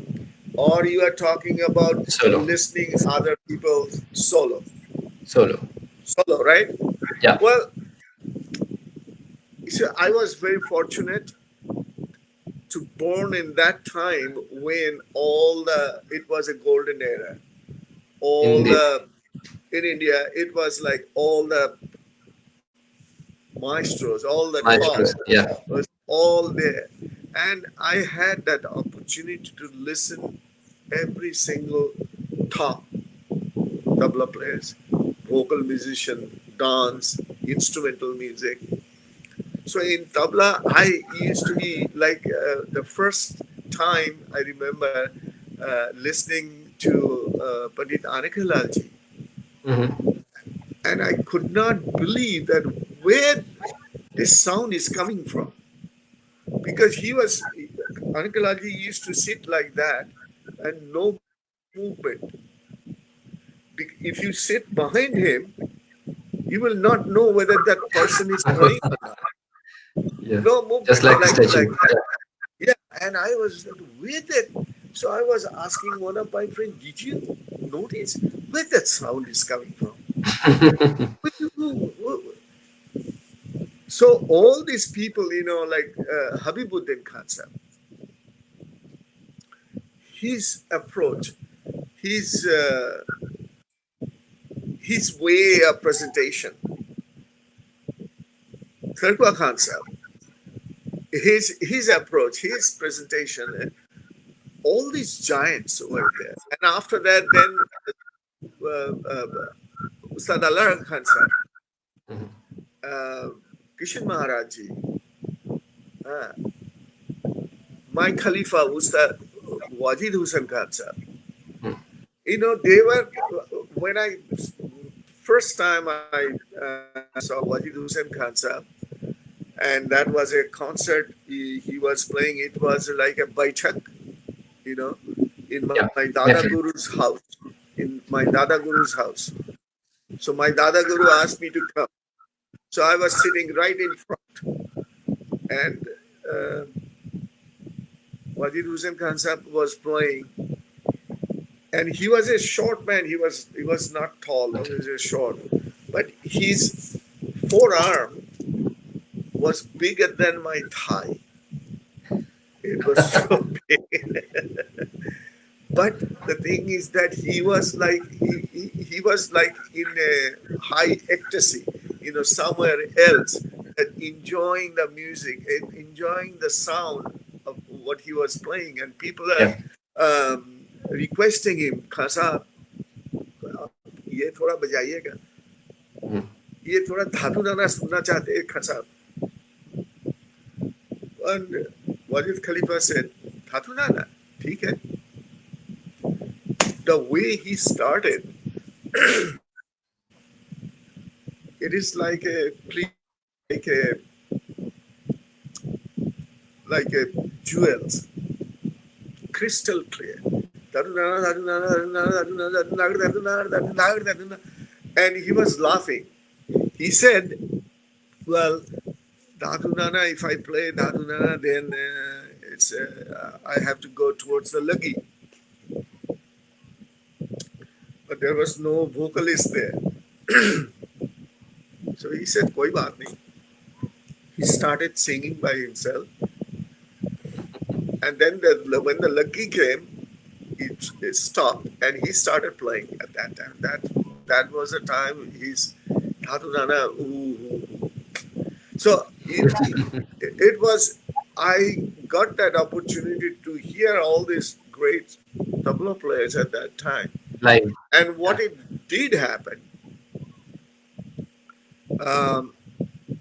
or you are talking about Solo. listening other people solo? Solo. Solo, right? Yeah. Well, so I was very fortunate to born in that time when all the it was a golden era. All Indeed. the in India, it was like all the maestros, all the top Maestros. Yeah. was all there. And I had that opportunity to listen every single top tabla players, vocal musician, dance, instrumental music. So in tabla, I used to be like the first time I remember listening to Pandit Anikalalji, Mm-hmm. and I could not believe that where this sound is coming from, because he was Anakalaji used to sit like that and no movement. If you sit behind him, you will not know whether that person is playing or not. Yeah. No Just movement, like a like statue. that. Yeah, and I was like, where that? So I was asking one of my friends, did you notice where that sound is coming from? Yeah. So all these people, like Habibuddin Khan sir, his approach, his uh, his way of presentation, Khalqua Khan sir, his approach, his presentation, all these giants were there. And after that, then Ustad Allah Khan sir, Mhm. uh, Kishan Maharaj ji, uh, my Khalifa, Ustad Wajid Hussain Khan sir. Mhm. They were, when I first time I saw Wajid Hussain Khan sir, and that was a concert he was playing. It was like a baitak, you know, in my Yeah. Dada Definitely. Guru's house. In my Dada Guru's house. So my Dada Guru asked me to come. So I was sitting right in front, and uh, Wajid Hussain Khan Sahib was playing, and he was a short man. He was not tall. He was a short, but his forearm was bigger than my thigh. It was so big. But the thing is that he was like in a high ecstasy, somewhere else, and enjoying the music, and enjoying the sound of what he was playing, and people are Yeah. requesting him, "Khasa, ये थोड़ा बजाइएगा, Mhm. ये थोड़ा धातु गाना सुनना चाहते हैं खासा." And Wajid Khalifa said, "धातु गाना, ठीक है." The way he started, it is like a clear, like a jewels, crystal clear. And he was laughing. He said, "Well, Dhatu Nana, if I play Dhatu Nana, then I have to go towards the lagi." But there was no vocalist there. So he said, "Koi baat nahi." He started singing by himself. And then when the lagi came, it stopped and he started playing at that time. That was a time he's Karunana. So it was, I got that opportunity to hear all these great tabla players at that time. Live. And Yeah. what it did happen, um,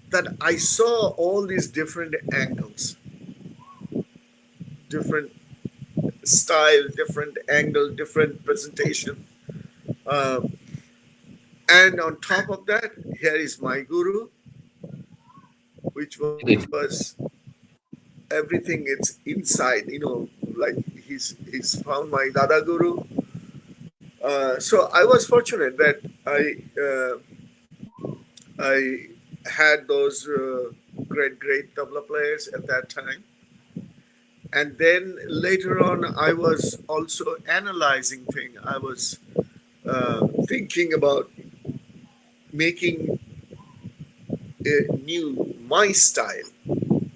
that I saw all these different angles, different style, different angle, different presentation. Um, and on top of that, here is my guru, which It was everything. It's inside, like he's found my Dada Guru. So I was fortunate that I had those great tabla players at that time. And then later on, I was also analyzing things. I was thinking about making a new my style,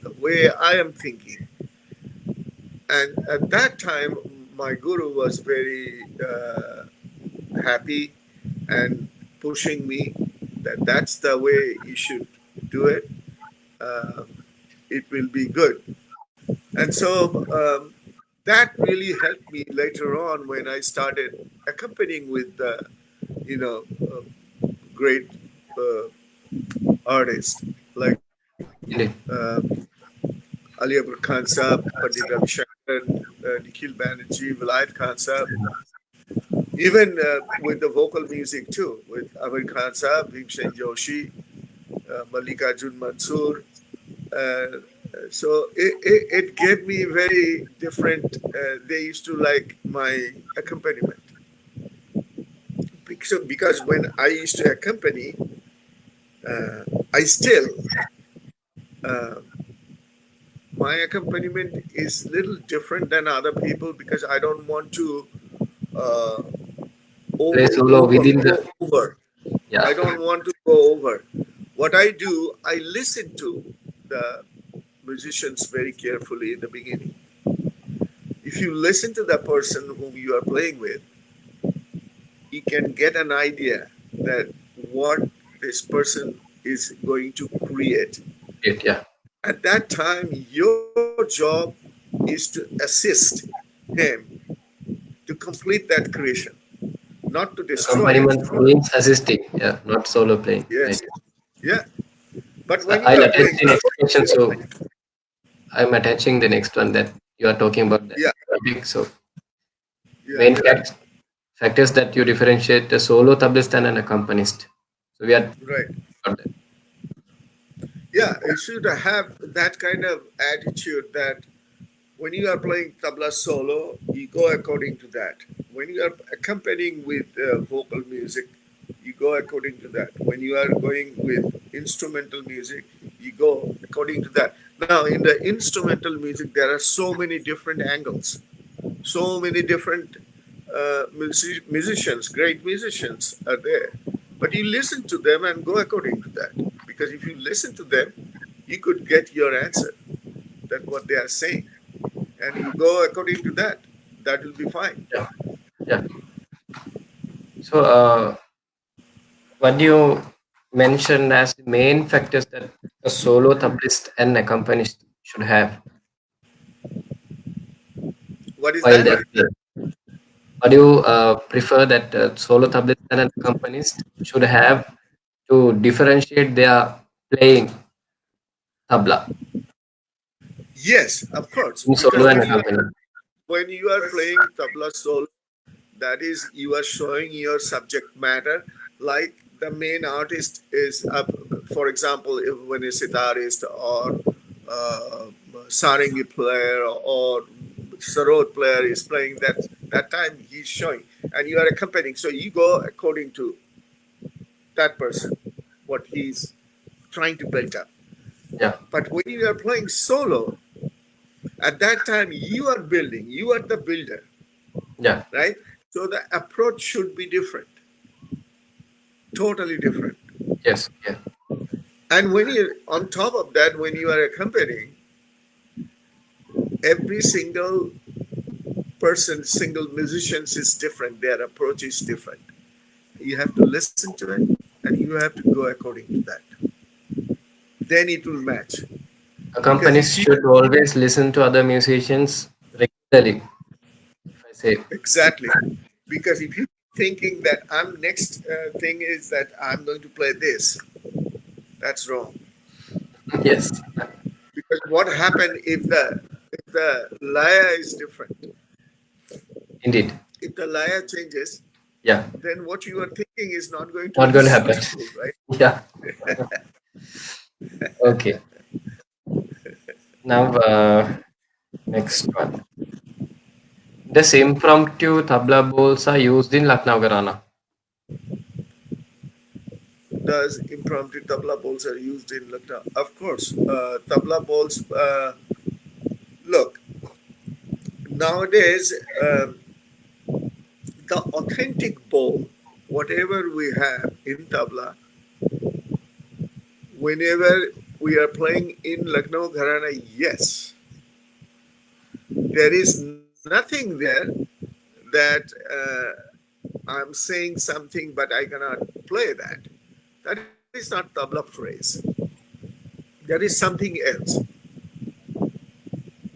the way I am thinking. And at that time, my guru was very happy and pushing me that that's the way you should do it. Uh, it will be good. And so that really helped me later on when I started accompanying with great uh, artists like indeed. Ali Abur Khan Sahib, Pandit Ravi Shankar, Nikhil Banerjee, Vilayat Khan Sahib, even with the vocal music too, with Amir Khan Sahib, Bhimsen Joshi, Mallikarjun Mansoor. Uh, so it gave me very different. They used to like my accompaniment because when I used to accompany, I still uh, my accompaniment is little different than other people because I don't want to uh, Play solo within go the. over. I Yeah. don't want to go over. What I do, I listen to the musicians very carefully in the beginning. If you listen to the person whom you are playing with, you can get an idea that what this person is going to create. It, yeah. At that time, your job is to assist him to complete that creation, not to destroy it. Accompaniment means assisting. Yeah, not solo playing. Yes, Right. yeah. But So when you I'll are attach playing the next solo, question. So I'm attaching the next one that you are talking about that yeah, topic. So yeah, main factors that you differentiate a solo tablist and an accompanist. So we are right. got that. Yeah, you should have that kind of attitude that when you are playing tabla solo, you go according to that. When you are accompanying with vocal music, you go according to that. When you are going with instrumental music, you go according to that. Now, in the instrumental music, there are so many different angles, so many different musicians, great musicians are there. But you listen to them and go according to that. Because if you listen to them, you could get your answer that what they are saying and you go according to that, that will be fine. Yeah. Yeah. So what do you mention as the main factors that a solo tablist and accompanist should have What is while that? they're playing? What do you prefer that solo tablist and an accompanist should have to differentiate their playing tabla Yes, of course. in solo Because and accompaniment? when you are playing tabla solo, that is you are showing your subject matter. Like the main artist is, for example, if when a sitarist or sarangi player or sarod player is playing that time he's showing, and you are accompanying. So you go according to that person, what he's trying to build up. Yeah, But when you are playing solo, at that time you are building, you are the builder, yeah, right? So the approach should be different, totally different. yes, yeah, And when you, on top of that, when you are accompanying, every single person, single musicians is different. Their approach is different. You have to listen to it and you have to go according to that. Then it will match. Because Companies if you should always listen to other musicians regularly, if I say. exactly, because if you thinking that I'm next thing is that I'm going to play this, that's wrong. Yes, Because what happened if the laya is different, indeed. if the laya changes, Yeah, then what you are thinking is not going to not be going to happen. suitable, right? Yeah, okay. Now, next one. This impromptu tabla bowls are used in Lucknow Gharana. Does impromptu tabla bowls are used in Lucknow? Of course, tabla bowls. Look, nowadays the authentic bowl, whatever we have in tabla, whenever we are playing in Lucknow Gharana, yes, there is nothing there that I'm saying something, but I cannot play that. That is not tabla phrase. That is something else.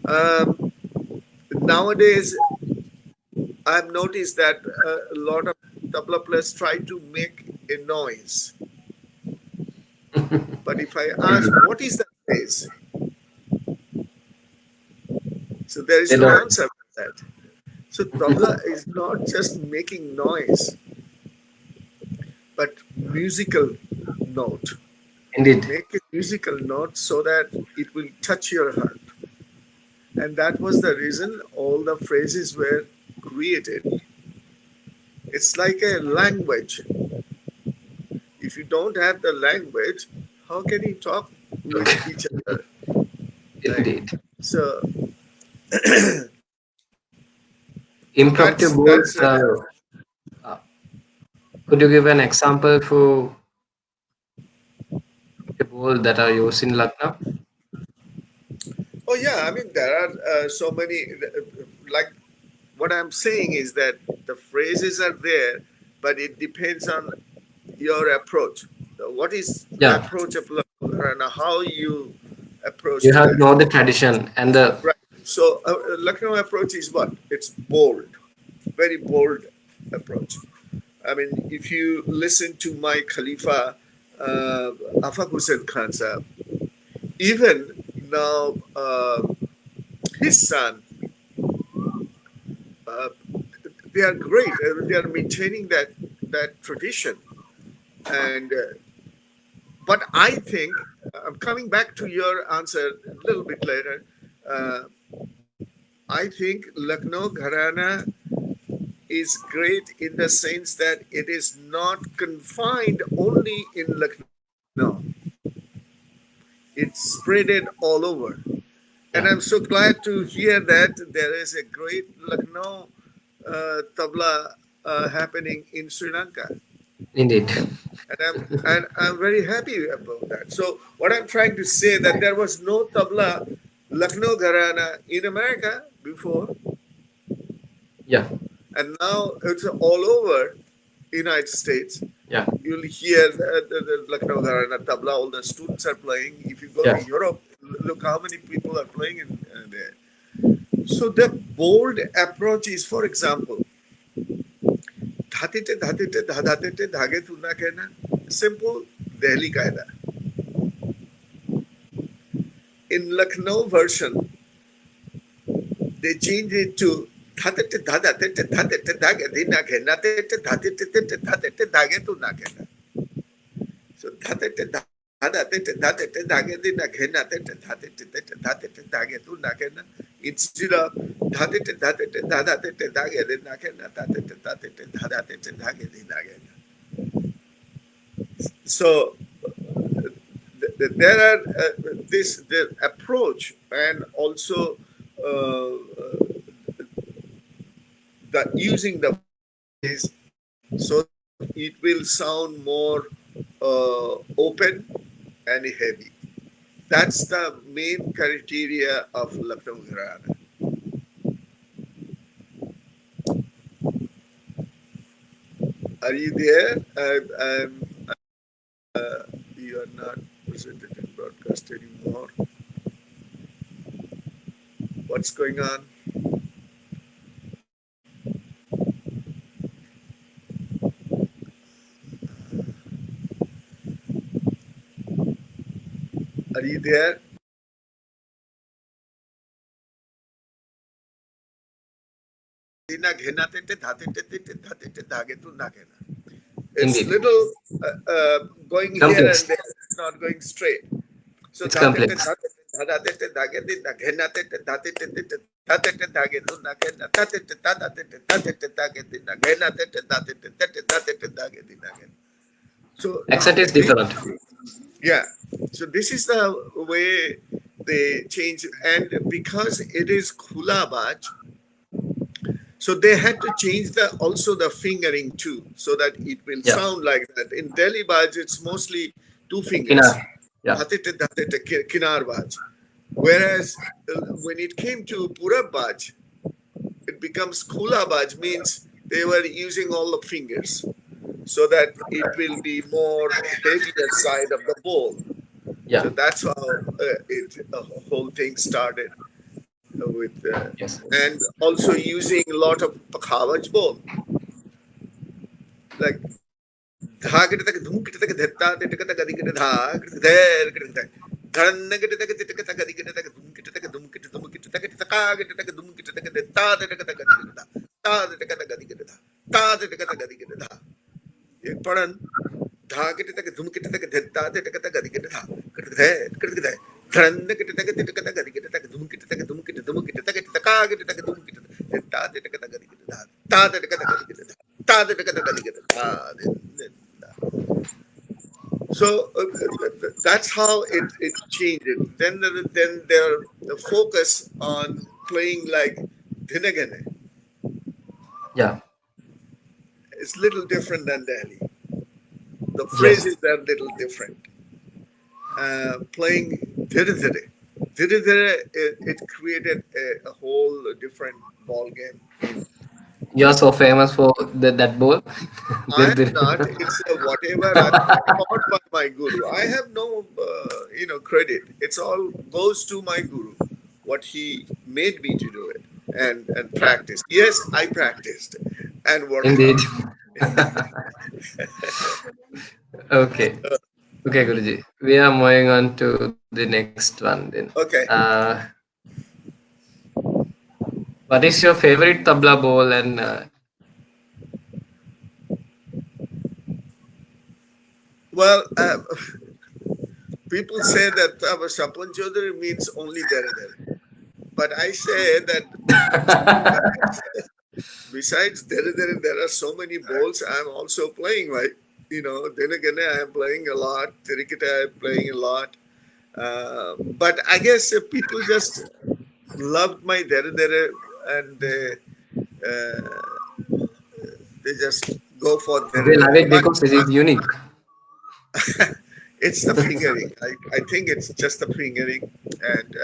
Um, Nowadays, I've noticed that a lot of tabla players try to make a noise. But if I ask, Indeed. what is that phrase? So there They is no don't. answer for that. So tabla is not just making noise, but musical note. Indeed. Make a musical note so that it will touch your heart. And that was the reason all the phrases were created. It's like a language. If you don't have the language, how can you talk with Okay. each other, right? Indeed. So Impromptu that's bowls. Uh, could you give an example for the bowl that are used in Lucknow? oh yeah. I mean there are so many. Like what I'm saying is that the phrases are there, but it depends on your approach. What is the Yeah, approach of Lucknow and how you approach you to have to that? know the tradition and the. Right. So Lucknow approach is what? It's bold, very bold approach. I mean, if you listen to my Khalifa, Afaq Hussain Khan Sahab, even now his son, uh, they are great. They are maintaining that tradition. And but I think I'm coming back to your answer a little bit later. Uh, I think Lucknow Gharana is great in the sense that it is not confined only in Lucknow. It's spreaded all over. And I'm Yeah, so glad to hear that there is a great Lucknow tabla happening in Sri Lanka. indeed. And I'm very happy about that. So what I'm trying to say that there was no tabla Lucknow Gharana in America before, Yeah, and now it's all over United States. yeah, You'll hear the Lucknow Gharana tabla. All the students are playing. If you go to yeah, Europe, look how many people are playing in there. So the bold approach is, for example, धाते धाते धाते धागे तू ना कहना. Simple Delhi kaida. In Lucknow version, they changed it to धाते धाते धाते धागे दी ना कहना ते धाते धाते धागे तू ना कहना. So धाते धाते धागे दी ना कहना ते धाते धागे तू ना कहना. Instead of धाते धाते धागे दी ना कहना धाते धाते धागे दी ना कहना. So there are this the approach and also the using the is so that it will sound more open and heavy. That's the main criteria of Lucknow Gharana. Are you there? You are not presented in broadcast anymore. What's going on? Are you there? It's Indeed. little going here and Complex. there. It's not going straight. So It's complex. so Accent is this, different. yeah. So this is the way they change, and because it is khulabaj, so they had to change the also the fingering too, so that it will Yeah. sound like that. In Delhi Baj, it's mostly two fingers, Kinar. Yeah. Kinar Baj. Whereas when it came to Purab Baj, it becomes Khula Baj, means they were using all the fingers so that it will be more heavier side of the bowl. Yeah. So that's how the whole thing started with, Yes. and also using a lot of Pakhawaj bowl, like dha kit tak dhum kit tak dhetta te tak tak adik dha kit der kit tak dhan kit tak kit tak adik tak dhum kit tak dhum kit tak ka kit tak dhum kit tak dhetta te tak tak adik dha ta te tak tak adik dha ta te tak tak adik dha ye padan dha kit tak dhum kit tak dhetta te tak tak adik dha kit the dhan kit tak adik tak dhum kit tak dhum kit tak ka kit tak dhum kit dhetta te tak tak adik dha ta te tak tak adik dha ta te tak tak adik dha. So that's how it changed. Then the focus on playing like Dhinagane Yeah. is little different than Delhi. The Yes. phrases are little different. Playing Dhire Dhire. Dhire Dhire, it created a whole different ball game. You're so famous for that bowl. I Dir am dir. not. It's whatever I taught by my guru. I have no, credit. It's all goes to my guru, what he made me to do it and Yeah. practice. Yes, I practiced and work Indeed. hard. Okay. Okay, Guruji. We are moving on to the next one then. Okay. What is your favorite tabla bowl and Well, people say that Swapan Chaudhuri means only there. But I say that besides there are so many bowls I'm also playing, right? Then again, I'm playing a lot. Cricket, I'm playing a lot. But I guess people just loved my dere, and they just go for they love dere. it But because it is unique? it's the fingering. I think it's just the fingering and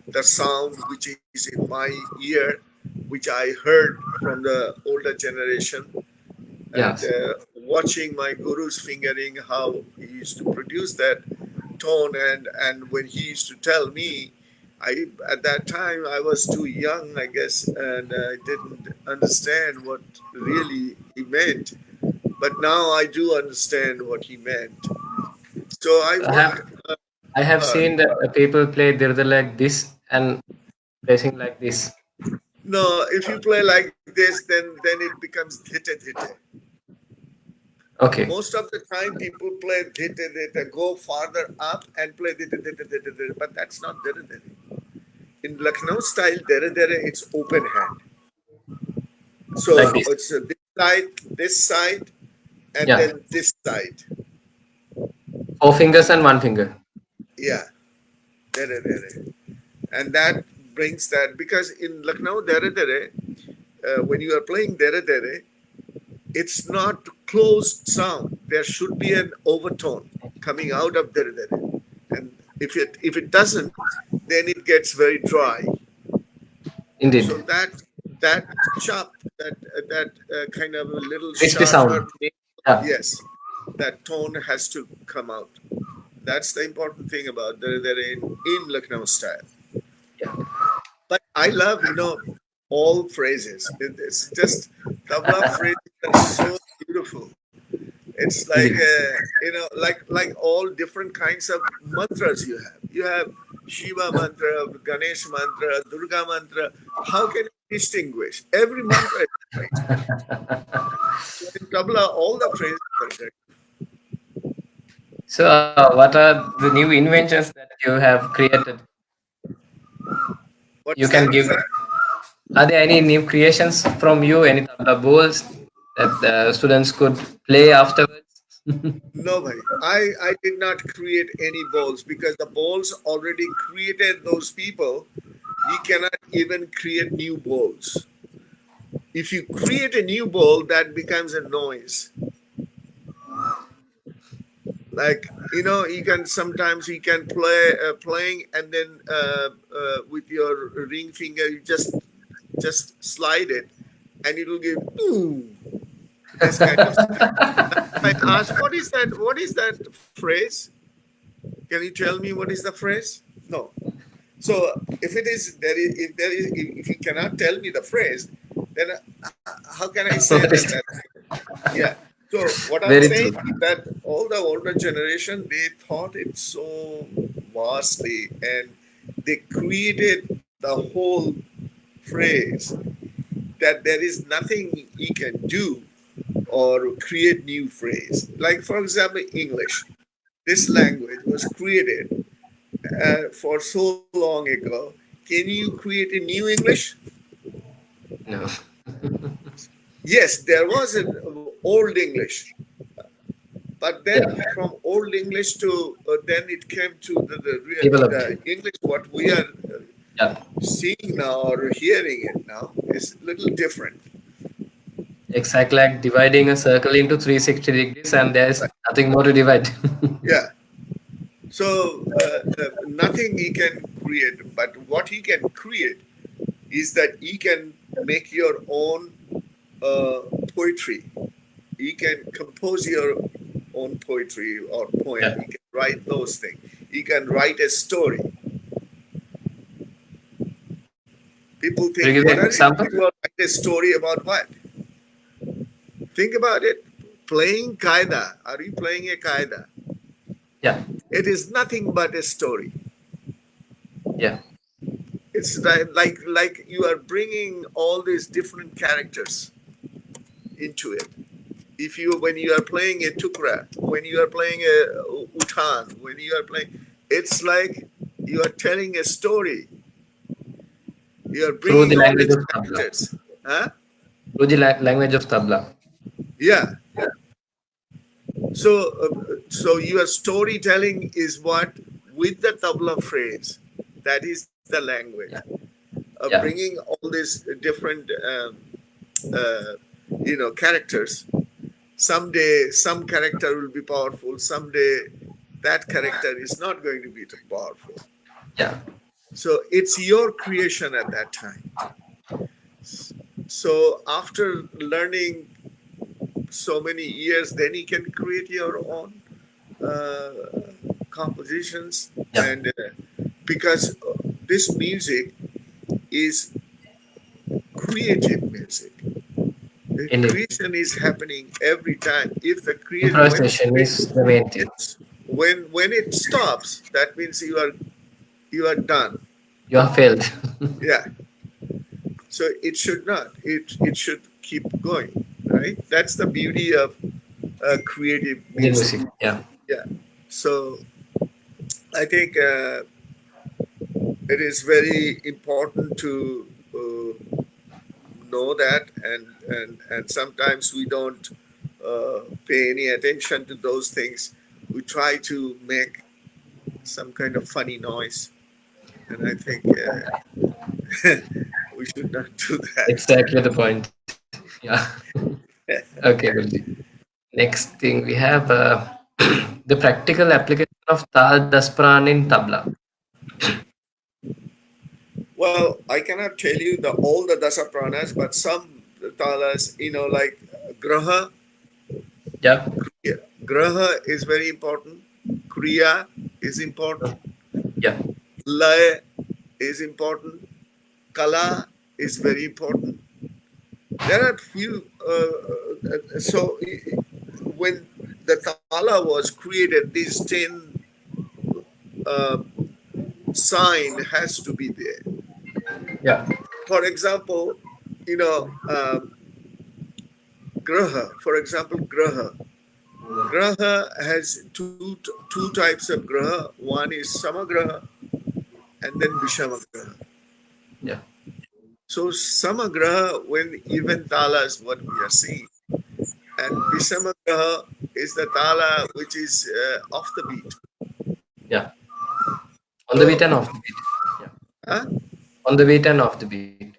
the sound which is in my ear, which I heard from the older generation, and Yes. watching my guru's fingering, how he used to produce that tone, and when he used to tell me, I at that time I was too young, I guess, and I didn't understand what really he meant. But now I do understand what he meant. So I I have work I have hard. seen that people play dirda like this and placing like this. No, if you play like this, then it becomes dhite dhite. Okay. Most of the time, people play dhite dhite, go farther up and play dhite dhite dhite dhite, but that's not dhite dhite. In Lucknow style, dhite dhite, it's open hand. Like So this. it's this side, and Yeah. then this side. Four fingers and one finger. Yeah, dhite dhite. And that brings that, because in Lucknow, dhite dhite, when you are playing dhite dhite, it's not closed sound. There should be an overtone coming out of there. And if it doesn't, then it gets very dry. Indeed. So that chop, that kind of a little Crispy sound. sharper Yeah. yes, that tone has to come out. That's the important thing about they're in Lucknow style. Yeah. But I love, all phrases. It's just tabla phrases are so beautiful. It's like Indeed. like all different kinds of mantras you have. You have Shiva mantra, Ganesh mantra, Durga mantra. How can you distinguish? Every mantra is great. So in tabla, all the phrases are great. So, what are the new inventions that you have created? What You is can that? give. Sorry. Are there any new creations from you? Any tabla bowls that the students could play afterwards? No, bhai. I did not create any bowls because the bowls already created those people. You cannot even create new bowls. If you create a new bowl, that becomes a noise. Like you can sometimes you can playing and then with your ring finger you just slide it and it will give boom, this kind of sound. I asked, what is that phrase? Can you tell me what is the phrase? No. So if it is there is if there is if you cannot tell me the phrase, then how can I say that Very that yeah. So what I'm very saying true. is that all the older generation they thought it so vastly and they created the whole phrase that there is nothing you can do or create new phrase. Like for example, English. This language was created for so long ago. Can you create a new English? No. Yes, there was an old English, but then Yeah. from old English to then it came to Developed. the English what we are Yeah. seeing now or hearing it now is a little different. Exactly like dividing a circle into 360 degrees, and there is Right. nothing more to divide. Yeah. So nothing he can create, but what he can create is that he can make your own uh, poetry. You can compose your own poetry or poem. Yeah. You can write those things. You can write a story. People Will think, you give what an are you example? talking about? Write a story about what? Think about it. Playing Qaeda. Are you playing a Qaeda? Yeah. It is nothing but a story. Yeah. It's like you are bringing all these different characters into it. If you when you are playing a tukra, when you are playing a utan, when you are playing, it's like you are telling a story. You are Through bringing the all language these of tabla. characters. Huh? Through the language of tabla. Yeah. So your storytelling is what with the tabla phrase. That is the language Yeah. of Yeah. bringing all these different uh, characters. Someday some character will be powerful. Someday that character is not going to be powerful. Yeah. So it's your creation at that time. So after learning so many years, then you can create your own uh, compositions. Yeah. And because this music is creative music, the Indeed. creation is happening every time. If the create when Improvisation is the main thing. it's when it stops, that means you are done. You have failed. Yeah. So it should not. It should keep going. Right. That's the beauty of creative Indian music. music. Yeah. Yeah. So I think it is very important to know that, and sometimes we don't pay any attention to those things. We try to make some kind of funny noise, and I think we should not do that. Exactly the point. Yeah. Okay, Guruji. Next thing we have the practical application of Tal Daspran in tabla. Well, I cannot tell you all the dasa pranas, but some talas, like graha, Yeah. Graha is very important. Kriya is important. Yeah. Lay is important. Kala is very important. There are few. When the tala was created, these 10 uh, sign has to be there. Yeah. For example, you know, graha. For example, graha. Graha has two types of graha. One is samagraha and then vishamagraha. Yeah. So samagraha, when even tala is what we are seeing, and vishamagraha is the tala which is off the beat. Yeah. On the beat So, and off the beat. Yeah. huh? On the beat and off the beat.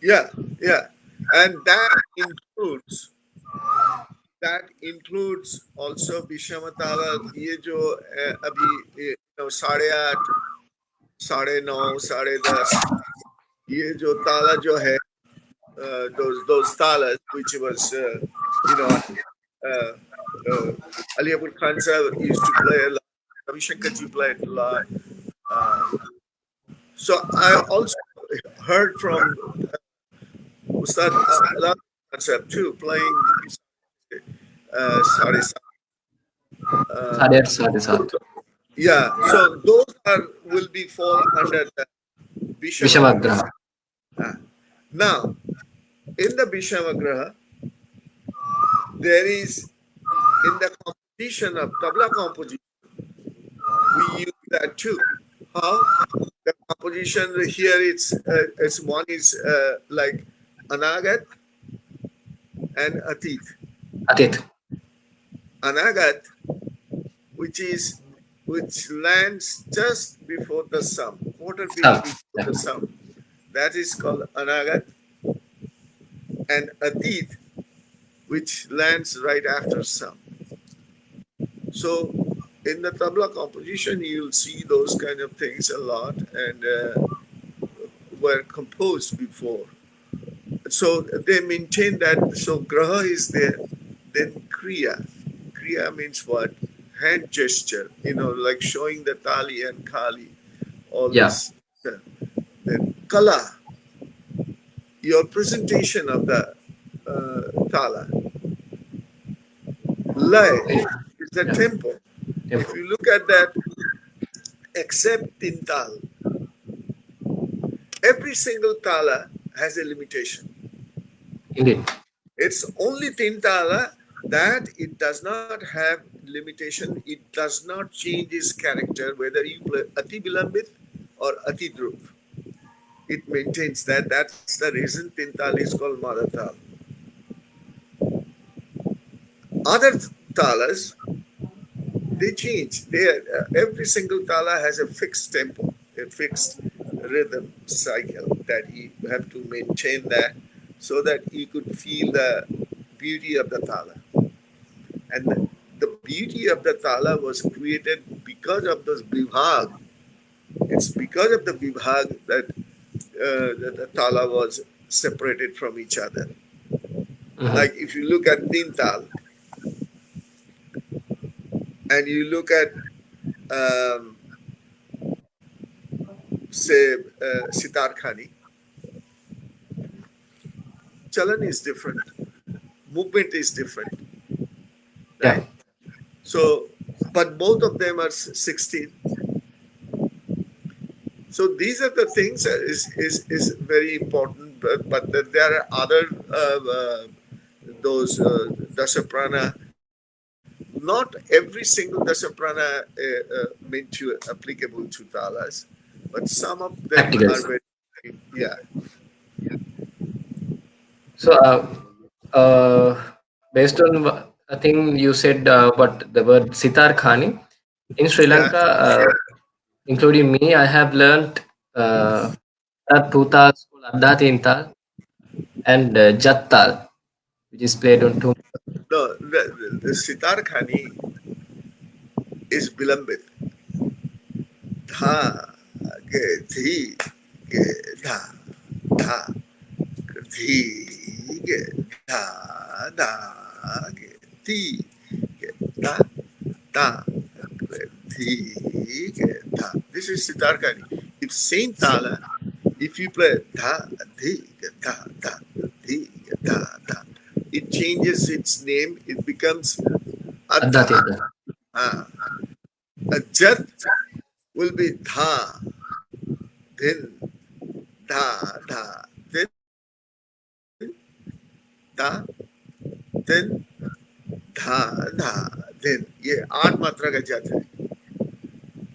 Yeah, yeah, and that includes also vishama tala. ये जो अभी साढ़े आठ, साढ़े नौ, साढ़े दस, ये जो ताला जो है, those talas which was uh, uh, Aliyapur Khan sir used to play a lot. Ravi Shankar ji played a lot. Uh, so I also heard from Ustad Aliyapur Khan sir too playing sari. Saade Uh, aat, saade saat. yeah, so those are will be fall under the Bishamagraha. Vishamagraha. Now, in the Bishamagraha, there is in the composition of tabla composition, we use that too. How? The composition here it's one is like anagat and atit. Atit. Anagat, which lands just before the sum, quarter beat Sam. before Yeah. the sum. That is called anagat, and atit, which lands right after sum. So in the tabla composition, you'll see those kind of things a lot, and were composed before. So they maintain that. So graha is there, then kriya. Kriya means what? Hand gesture. Like showing the tali and kali. All Yeah. this. Then kala, your presentation of the tala. Lay is the Yeah. tempo. If Tempo. you look at that, except tintal, every single tala has a limitation. Indeed. It's only tintala that it does not have limitation. It does not change its character whether you play ati bilambit or ati dhruv. It maintains that. That's the reason tintal is called mother tal. Other talas, they change. Every single tala has a fixed tempo, a fixed rhythm cycle that you have to maintain that so that you could feel the beauty of the tala. And the beauty of the tala was created because of this vibhag. It's because of the vibhag that the tala was separated from each other. Mm-hmm. Like if you look at Tintal and you look at, um, say, Sitar Khani, chalan is different, movement is different, Yeah. right? So, but both of them are 16. So these are the things is very important. But there are other those dasaprana. Not every single dasaprana meant to applicable to talas, but some of them are Practicals. very, yeah. So, based on a thing you said, but the word sitar khani in Sri Yeah. Lanka, including me, I have learned two tals called Adda Tintal and Jattal, which is played on two. No, the sitar khani is bilambit. Dha ge thi ge dha dha thi ge dha dha ge. thi, ta, ta, thi, ta. This is Sitarkani. It's same tala. If you play tha, thi, ta, ta, thi, ta, ta, it changes its name. It becomes Adda adha. Tintal. Ah. A jat will be dha, then dha, dha, then da, then dha, dha, then. ये आठ मात्रा का जत है.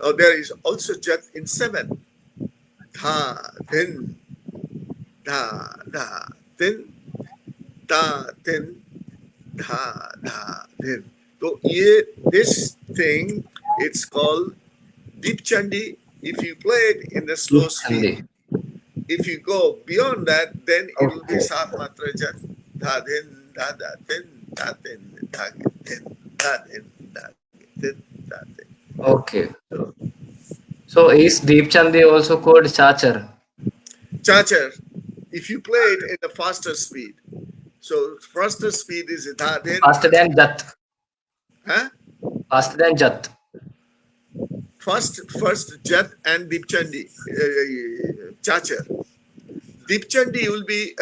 Now there is also jat in seven. Dha, then dha, dha, then da, then dha, dha, then. So ये this thing it's called Deep Chandi. If you play it in the slow speed, Chandi. if you go beyond that, then it will be Okay. Sat Matra Jat. Da then, da da then, da then, da then, da then, da then, da then. Okay. So is Deep Chandi also called Chachar? Chachar, if you play it in the faster speed, so faster speed is da then, Faster than Jat. huh? Faster than Jat. First Jat and Deep Chandi, Chachar. Deep Chandi will be,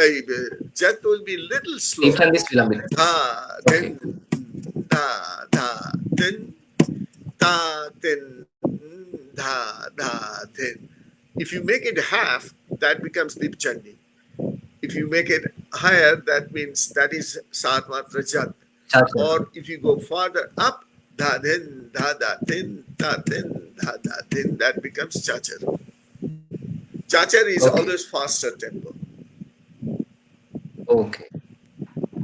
Jat will be little Deep slow. Chandi is Vilambil. Da, Okay. then, da, da, then, da, then, da, da, then. If you make it half, that becomes Deep Chandi. If you make it higher, that means that is Sat Matra Jat. Chachar. Or if you go farther up, da, then, da, da, then, da, then, da, da, then, that becomes Chachar. Chachar is Okay. always faster tempo. Okay.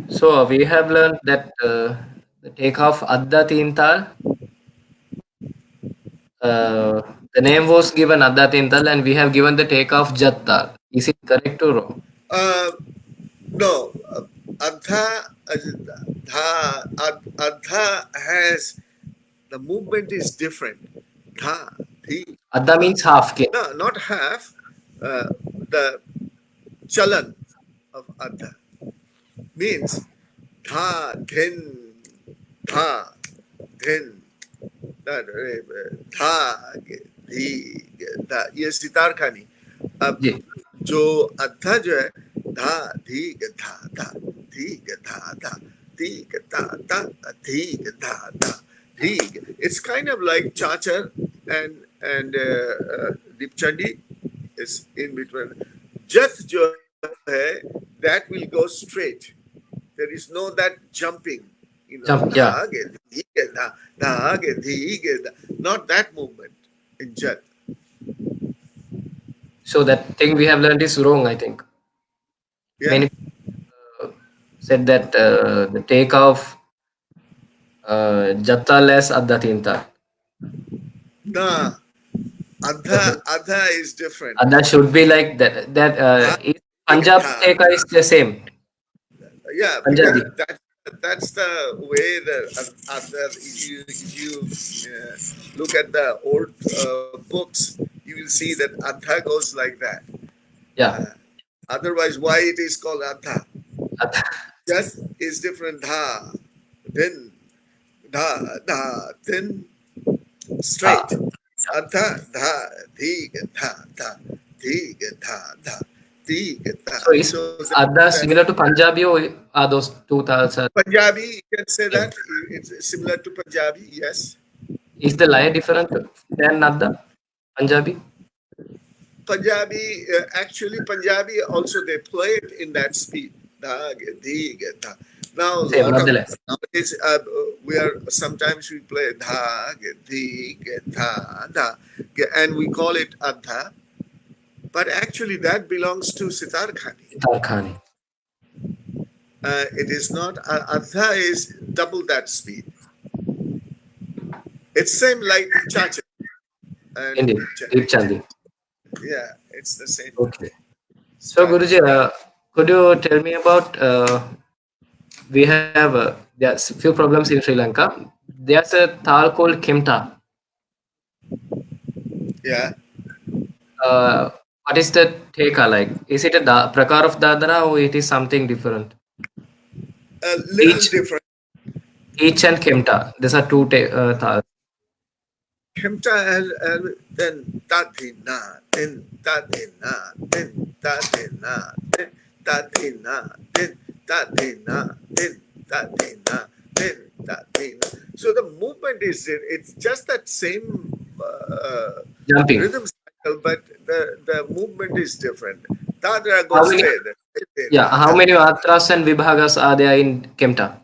So we have learned that the takeoff Adda Tintal, uh, the name was given Adda Tintal and we have given the takeoff Jattal. Is it correct or wrong? Uh, no, Adha, Adha has, the movement is different. Dha, thi, Adda dha. means half K. No, not half. The chalan of Adha means dha, dha, then, dha, thi, dha. ये सितार खानी. अब Ji. जो अद्धा जो है धा धी धा धा धी धा धा धी धा धा धी धा धा धी. It's kind of like Chachar and Deep Chandi is in between. Jat जो है that will go straight. There is no that jumping. You know, Jump. Yeah. धा गे धी गे धा धा गे धी गे धा. Not that movement in Jat. So that thing we have learned is wrong, I think. Yeah. Many said that the takeoff Jattal as Adda Tintal. Nah. Adha is different. Adda should be like that. That Dha, is Punjab dha, Teka is the same. yeah, Punjabi. because that's the way the other. If you look at the old books, you will see that adha goes like that. Yeah. Otherwise, why it is called adha? Adda. Just is different. Dha, then dha, dha, then straight. Adha, dha, dhig, dha, dha, dhig, dha, dha, dhig, dha. So is So Adda that similar to Punjabi or are those two tals are Punjabi, you can say same? that it's similar to Punjabi. Yes, Is the laya different than Adda? Punjabi? Punjabi. Actually, Punjabi also they play it in that speed. Da, ge, di, ge, da. Now a Same, lot not the of less. nowadays we are sometimes we play da, ge, di, ge, da, da, ge, and we call it adha. But actually, that belongs to Sitar Khani. Tarkhani. It is not. Adha is double that speed. It's same like Chacha and Indeed. Deep Chandi. Deep Chandi. Yeah, it's the same. Okay. So Start. Guruji, could you tell me about we have there's few problems in Sri Lanka. There's a thal called Kimta. Yeah, What is the theka like? Is it a prakar of dadra or it is something different? a little Each different. Each and Kemta. These are two taals. Hemta then tatina, then tatina, then tatina, then tatina, then tatina, then tatina, then tatina. So the movement is it's just that same Jumping. rhythm cycle, but the movement is different. Dadra How goes many? straight. Yeah. How many matras and vibhagas are there in Kemta?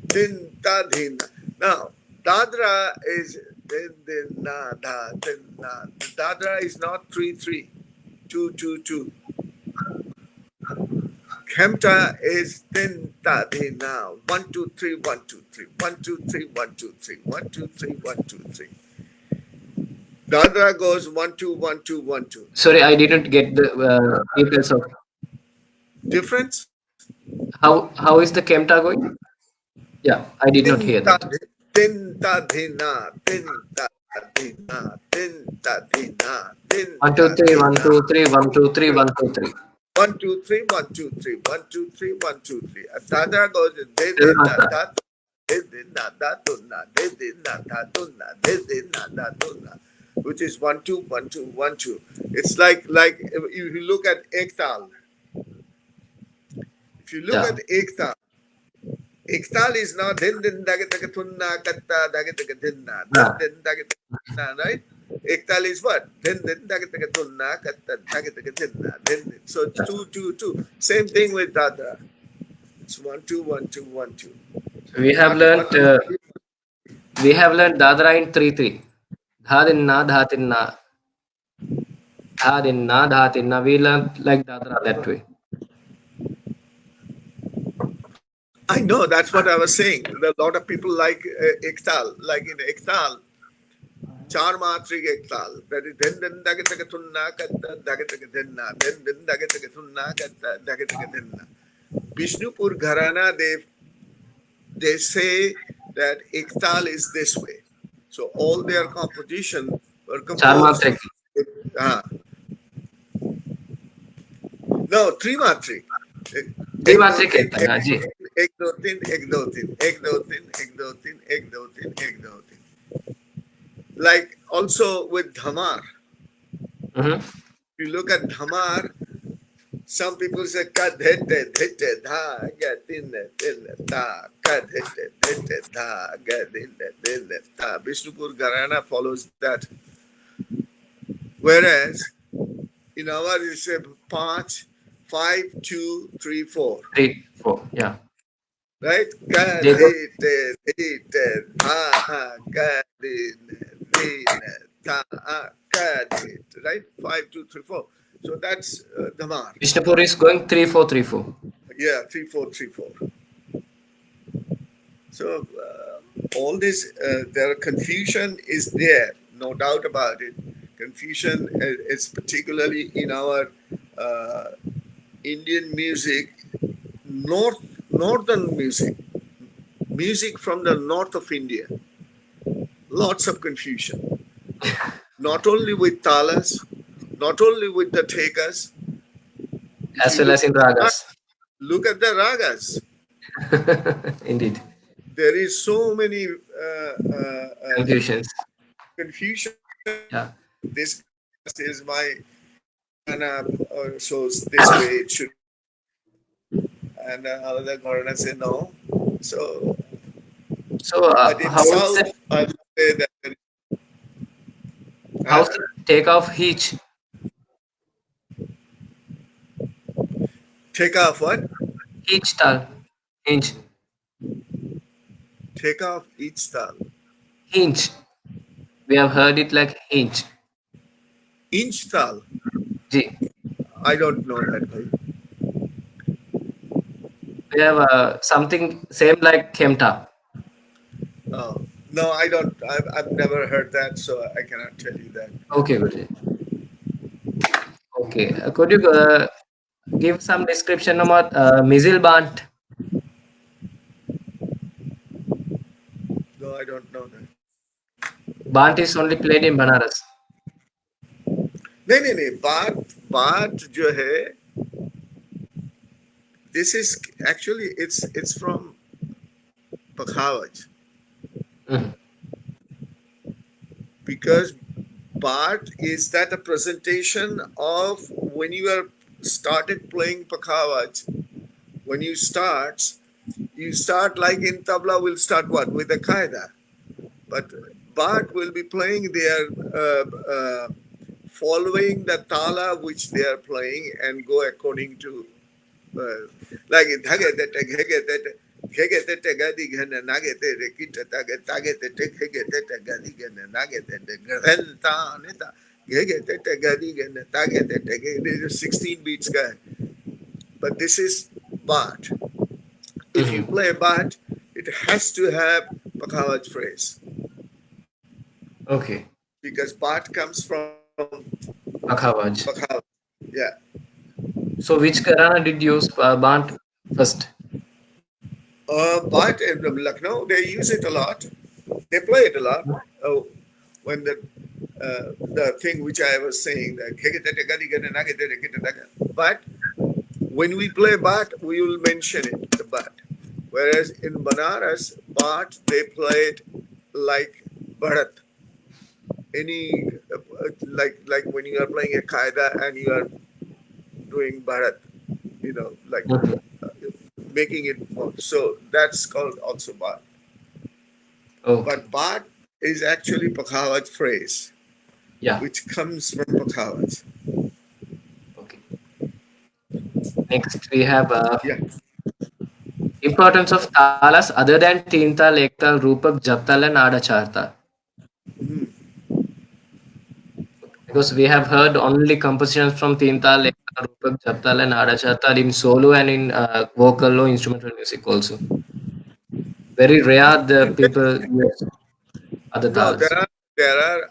Din da din. Now, Dadra is din din na da din na. Dadra is not 3 3, 2 2 2. Khemta is din da din now. 1 2 3 1 2 3 1 2 3 1 2 3 1 2 3 1 2 3. Dadra goes 1 2 1 2 1 2. Sorry, I didn't get the details of Difference? how is the Kemta going? Yeah, I did not Din hear da that. din da din na din da din na din da din na din One two da three, din one na. two three, one two three, one two three. 1 2 3 1 2 3 1 2 3 1 2 3. Dada goes de de Seven na matra. da de na da to na de na da to na de na da to na, which is 1 2 1 2 1 2. It's like if you look at Ektal. If you look Yeah. at Ektal, Ektal is now din daga daga tunna katta daga daga dinna Ah, din daga na, right? Ektal is what? Din daga daga tunna katta daga daga dinna din. So it's yeah. 2 2 2. Same thing with Dada. It's 1 2 1 2 1 2. So Not 1 2 3. we have learned Dadra in 3 3. Dhadinna, dhatinna, dhadinna, dhatinna. We learned like Dadra that way. I know that's what I was saying. A lot of people like Ektal, like in Ektal, Char Matrik Ektal. That is then daga daga tunna katta daga daga dinna then daga daga tunna katta daga daga dinna. Vishnupur Gharana, they say that Ektal is this way. So all their composition were composed. Charmatrik. Uh, no, Trimatrik. Ek do Trimatrik tin, कहते हैं जी. ek do tin, ek do tin, ek do tin, ek do tin, ek do tin, ek do tin. Like also with Dhamar. Mhm. If you look at Dhamar, some people say kad hete hete dha gadin din ta kad hete hete dha gadin din ta. Vishnupur Gharana follows that. Whereas in our you say 5 5 2 3 4, 3 4. Yeah. right? Kad They go hete hete dha gadin din ta kad hete, right? 5 2 3 4. So that's Dhamar. Vishnupur is going 3 4 3 4. Yeah, 3 4 3 4. So all this, their confusion is there, no doubt about it. Confusion is particularly in our uh, Indian music, northern music, music from the north of India. Lots of confusion. Not only with talas, not only with the tekas. If As you well as in ragas. look at the ragas, Indeed. there is so many Confusions. confusion. Yeah. This is my Gharana shows this way it should, and another Gharana say no. So, So but in South, I would say that how's the takeoff hitch? take off what? Hitch tal. Hinge. Take off each style. Hinge. We have heard it like hinge. Inch style. G. I don't know that way. We have something same like Kemta. Oh, no, I don't. I've never heard that, so I cannot tell you that. Okay, Guruji. Okay. Could you give some description about Mizil Bant? No, I don't know that. Bant is only played in Banaras. नहीं नहीं नहीं बात बात जो है This is actually it's from Pakhawaj, Mhm. because Bart is that a presentation of when you are started playing Pakhawaj. When you start like in tabla will start what with the qaida, but Bart will be playing their following the tala which they are playing and go according to like dhage that dhage that dhage that gadi ghana nage te rekita tage te dhage that gadi ghana nage te granta neta dhage that gadi ghana tage te it is 16 beats guy, but this is Bart. If you Mhm. play Bart, it has to have Pakhawaj phrase, Okay. because Bart comes from Pakhawaj. Pakhawaj. Yeah. So which Gharana did use Bant first? But in Lucknow, they use it a lot. They play it a lot. Oh, when the thing which I was saying, but when we play Bat, we will mention it, the Bat. Whereas in Banaras, Bat, they play it like Bharat. Any, like when you are playing a Qaeda and you are doing Bharat, like Mhm. uh, making it more. So that's called also Bat. Okay. But Bat is actually Pakhawat phrase, Yeah. which comes from Pakhawat. Okay. Next we have Yeah. importance of talas other than Tintal, Ektal, Rupak, Japtal, and Adacharta. Mhm. Because we have heard only compositions from Tintal, Ektal, Rupak, Japtal, and Adacharta in solo and in vocal or instrumental music also. Very rare the people use other No, talas. there are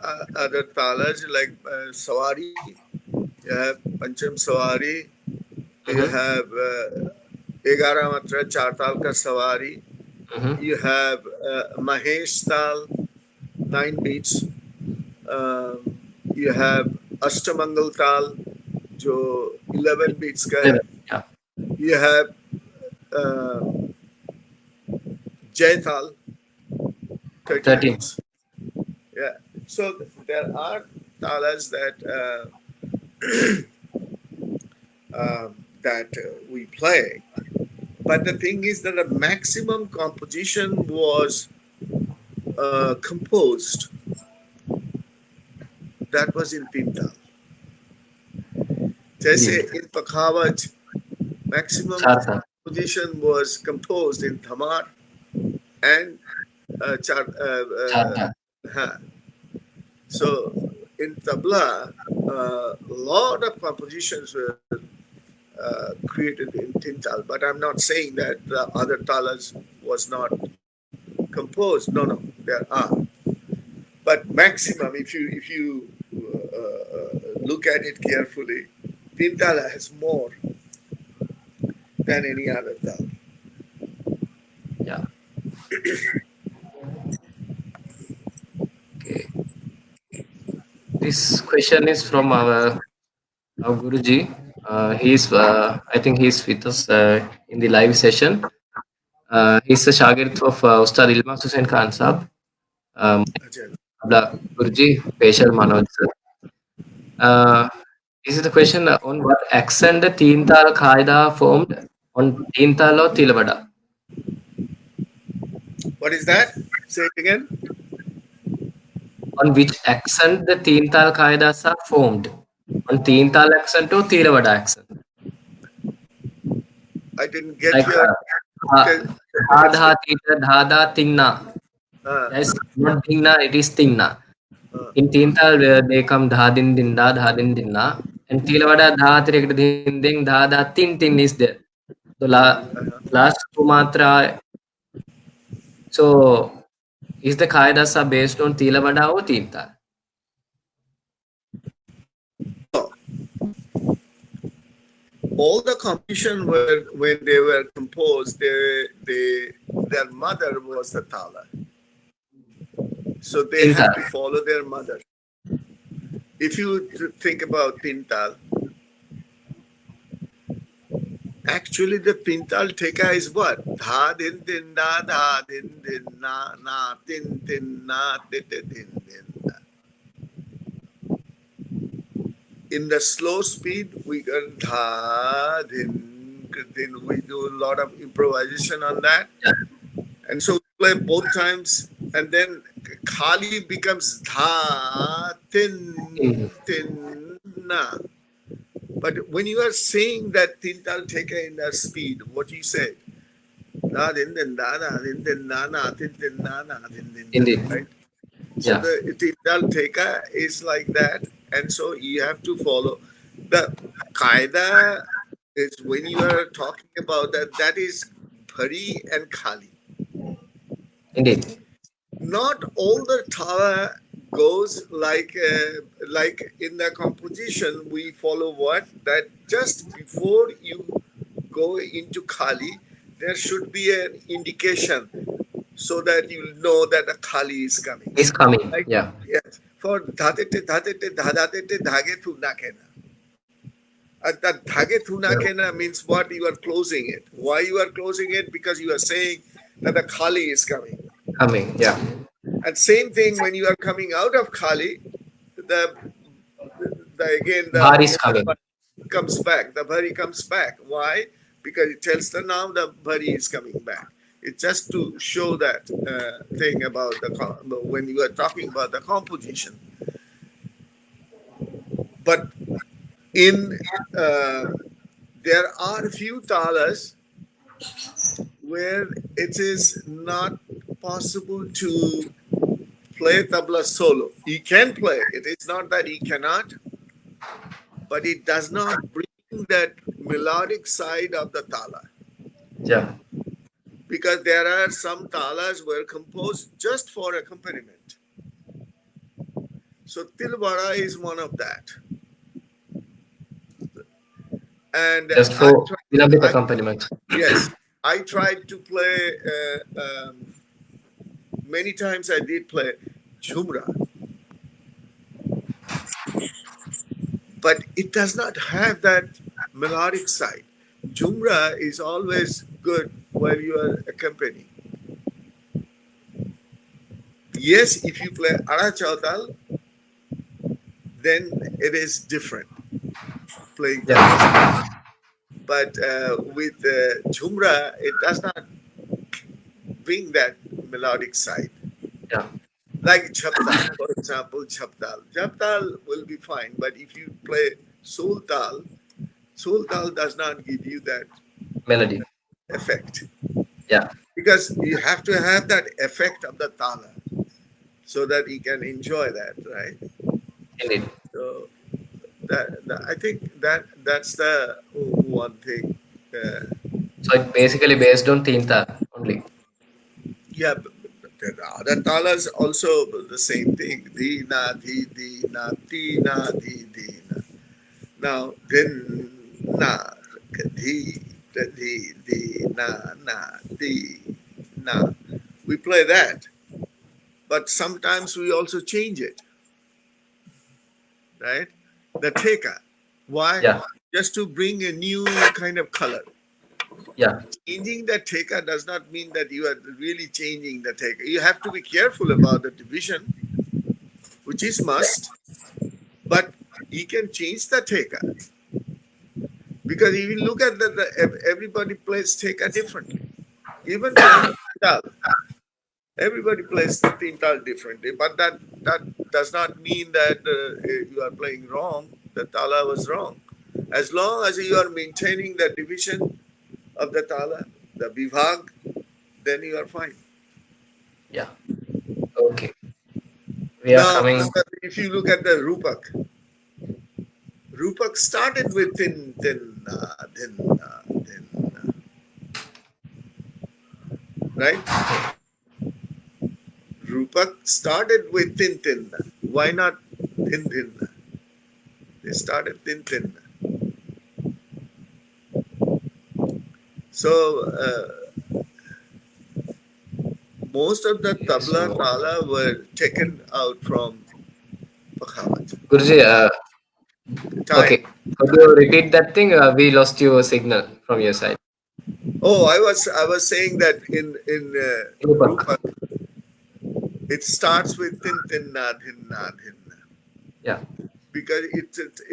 other talas like Sawari. You have Pancham Sawari. You Mm-hmm. have Egara Matra Chartal Ka Sawari. Mm-hmm. You have Mahesh Tal, 9 beats. You have Ashtamangal Tal, जो 11 beats का है. Yeah. You have uh, Jai Tal, 13 13. beats. Yeah. So there are talas that we play, but the thing is that the maximum composition was composed. That was in Tintal. जैसे Yes. in Pakhavaj, maximum Charta. composition was composed in Thamar and Char. Charta. Huh. So in tabla, a lot of compositions were created in Tintal, but I'm not saying that the other talas was not composed. No, no, there are. But maximum, if you look at it carefully, Tintala has more than any other tal. Yeah. Okay. This question is from our Guru Ji. I think he's with us in the live session. He's the Shagird of Ustad Ilmas Hussain Khan Sahab. Ajay. Guru Ji, Peshal Manoj sir. Uh, this is the question on what accent the Teen Tal Qaida formed on Teen Tal or Tilvada. What is that? Say it again. On which accent the Teen Tal Qaidas are formed? On Teen Tal accent or Tilvada accent? I didn't get Like your. Can, dha can you dha speak? tita dha dha tingna. Uh, Yes, not dingna, it is tingna. uh, In Tintal, where they come dha din dinda, dha din dinna. And Tilvada dha tirik din ding, dha dha tin tin is there. So uh-huh. last two matra. So is the Kaidas are based on Tilvada or Tintal? No, all the composition were when they were composed. Their mother was the tala, so they Tintal. had to follow their mother. If you think about Tintal, Actually, the Tintal Teka is what? Dha din din na dha din din na tin tin na tin tin din. In the slow speed, we can dha din din. We do a lot of improvisation on that, and so we play both times, and then khali becomes dha tin In, tin na. But when you are saying that tintal teka in that speed, what you say? Da din din da da din din na din din na din din na, indeed. right? So Yeah. the Tindal Teka is like that, and so you have to follow the Qaida. Is when you are talking about that, that is Bhari and Khali. Indeed. Not all the Tala goes like in the composition. We follow what that just before you go into Khali, there should be an indication so that you know that a Khali is coming. He's coming. Like, Yeah. yes, for dhatete dhadate dhage thuna kena. That dhage thuna Yeah. kena means what? You are closing it. Why you are closing it? Because you are saying that the khali is coming. Coming. Yeah. And same thing when you are coming out of khali, the again Bar is the coming. comes back. The bhari comes back. Why? Because it tells the now the bhari is coming back. It's just to show that thing about the when you are talking about the composition. But in there are few talas where it is not possible to play tabla solo. He can play. It is not that he cannot, but it does not bring that melodic side of the tala. Yeah. Because there are some talas were composed just for accompaniment. So Tilvara is one of that. And Just for with accompaniment. yes, I tried to play many times. I did play Jhumra, but it does not have that melodic side. Jumra is always good while you are accompanying. Yes, if you play Ara Chautal, then it is different playing tabla. Yeah. But with Jumra, it does not bring that melodic side. Yeah. Like Chaptal, for example, Chaptal. Chaptal will be fine, but if you play Sultal, Sultal does not give you that Melody. effect. Yeah. Because you have to have that effect of the tala so that you can enjoy that, right? Indeed. So I think that's the one thing. So it basically based on tinta only. Yeah, but the other talas also the same thing. Di na ti na di na. Now then na di di na di na. We play that, but sometimes we also change it, right? The teka. Why? Yeah. Just to bring a new kind of color. Yeah. Changing the teka does not mean that you are really changing the teka. You have to be careful about the division, which is must, but you can change the teka. Because if you look at everybody plays teka differently. Even playing tal, everybody plays tintal differently, but that does not mean that you are playing wrong. The tala was wrong. As long as you are maintaining the division of the tala, the bivag, then you are fine. Yeah. Okay. We are Now, coming. if you look at the rupak, rupak started with right? Rupak started with tin. Why not tin? They started tin. So most of the Okay. tabla So tala were taken out from Pakhavat. Guruji, time. Okay. Could you repeat that thing? We lost your signal from your side. Oh, I was saying that in Rupak. Rupak, it starts with tin tin na dhin na dhin na, Yeah. because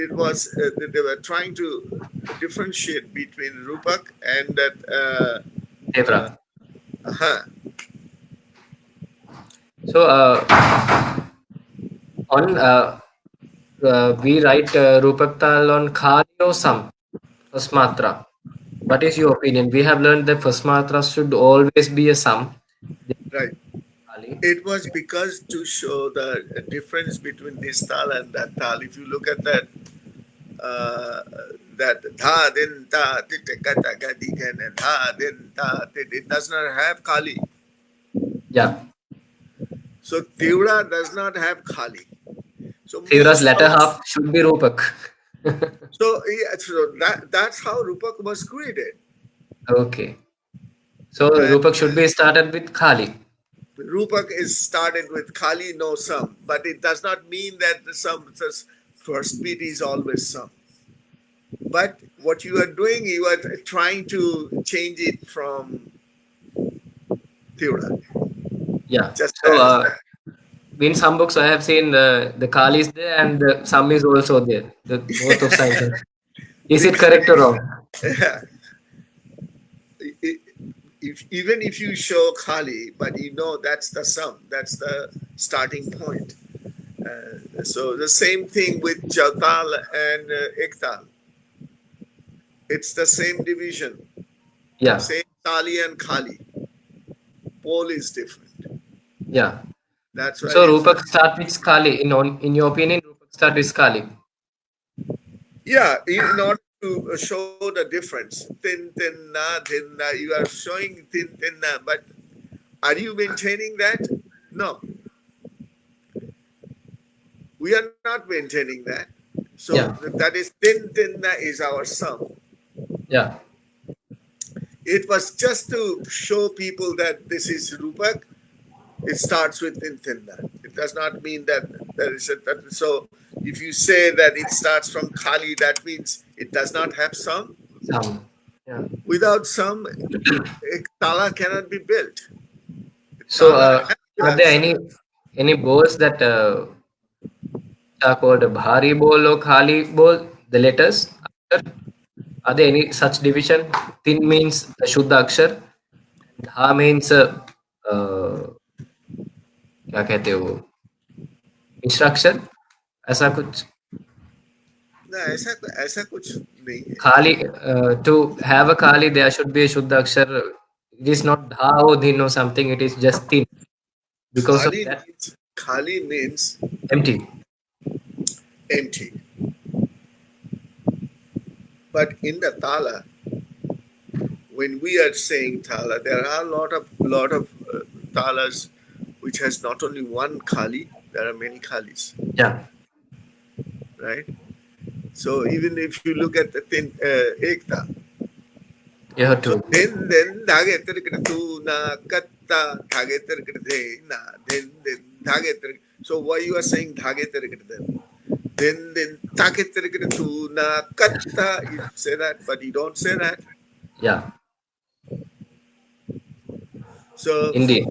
it was they were trying to differentiate between Rupak and that Tebra. uh, So on we write Rupak Tal on Khali or Sam, first matra. What is your opinion? We have learned that first matra should always be a Sam. Then right. Khali. It was because to show the difference between this tal and that tal. If you look at uh, that dha din ta tit kata gadi and dha din ta tit, it does not have khali. Yeah. So Tivra does not have khali. So Tevra's most latter of half should be Rupak. so that's how Rupak was created. Okay. So And Rupak should be started with Khali. Rupak is started with khali no sum, but it does not mean that the sum the first beat is always sum. But what you are doing, you are trying to change it from Tivra, Yeah. just So as in some books I have seen the Kali is there and the Sam is also there. The both of signs. Is it because correct or wrong? even if you show khali, but you know that's the sum, that's the starting point. So the same thing with Jautal and Ektal. It's the same division, Yeah. same Tali and Khali. Pole is different. Yeah. That's why So it's Rupak start with Kali. In your opinion, Rupak start with Kali. yeah. In order to show the difference, thin thin na thin na, you are showing thin thin na, but are you maintaining that? No, we are not maintaining that. So Yeah. that is thin thin na is our sum. Yeah. It was just to show people that this is Rupak. It starts with Intinda. It does not mean that there is a that, so if you say that it starts from Kali, that means it does not have sum. Sam. Yeah. Without sum, a tala cannot be built. So Tala has to are have there sum. any balls that are called Bhari ball or Khali ball? The letters. After? Are there any such division? Tin means Shuddha Akshar. Dha means क्या कहते हो मिश्र अक्षर ऐसा कुछ No, ऐसा कुछ नहीं है. खाली to have a khali there should be a shuddha akshar. It is not dha or din or something, it is just tin because of that Khali means empty. empty. But in the tala, when we are saying tala, there are a lot of talas which has not only one khali, there are many khalis, Yeah, right? So even if you look at the thin ekta, you have so to. then dhage tirkita tu na katta dhage tirkita de na then dhage tirkita. So why you are saying dhage tirkita then dhage tirkita tu na katta, you say that, but you don't say that. Yeah, So indeed.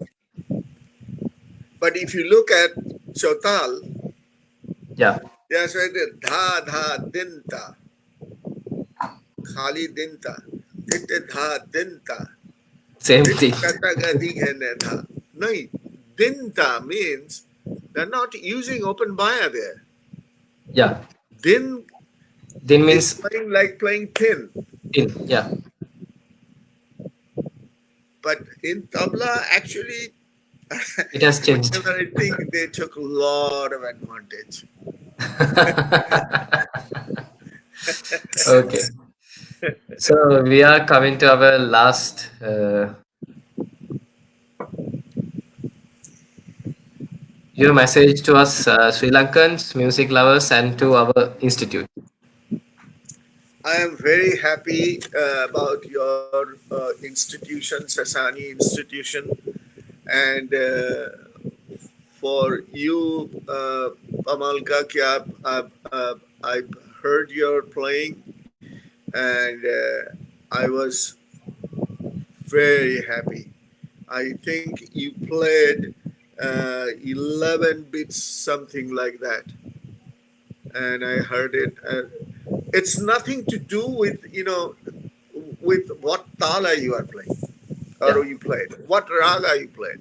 but if you look at Chotal, Yeah, they are saying dha dha dinta khali dinta titte dha dinta same titte thing. kata gadi ene dha. No, dinta means they're not using open baya there. Yeah, Din din is means playing like playing tin. tin. Yeah. But in tabla, actually, It has changed. whenever I think they took a lot of advantage. Okay, so we are coming to our last your message to us Sri Lankans music lovers and to our institute. I am very happy about your institution, Sasani Institution, and for you, Pamalka, I've heard your playing, and I was very happy. I think you played 11 bits, something like that, and I heard it. It's nothing to do with with what tala you are playing Yeah. or you played, what raga you played,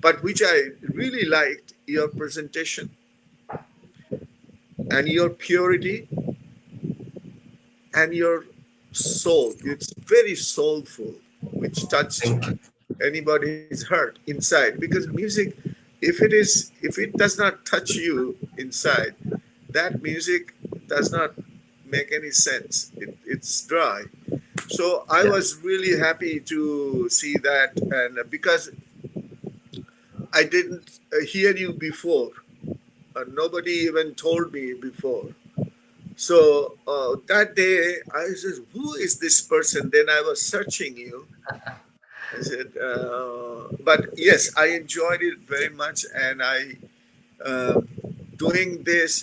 but which I really liked your presentation and your purity and your soul. It's very soulful, which touched Thank you. anybody's heart inside. Because music, if it does not touch you inside, that music does not make any sense. It's dry. So I Yeah. was really happy to see that, and because I didn't hear you before, nobody even told me before. So that day, I said, "Who is this person?" Then I was searching you. I said, but yes, I enjoyed it very much, and uh, doing this,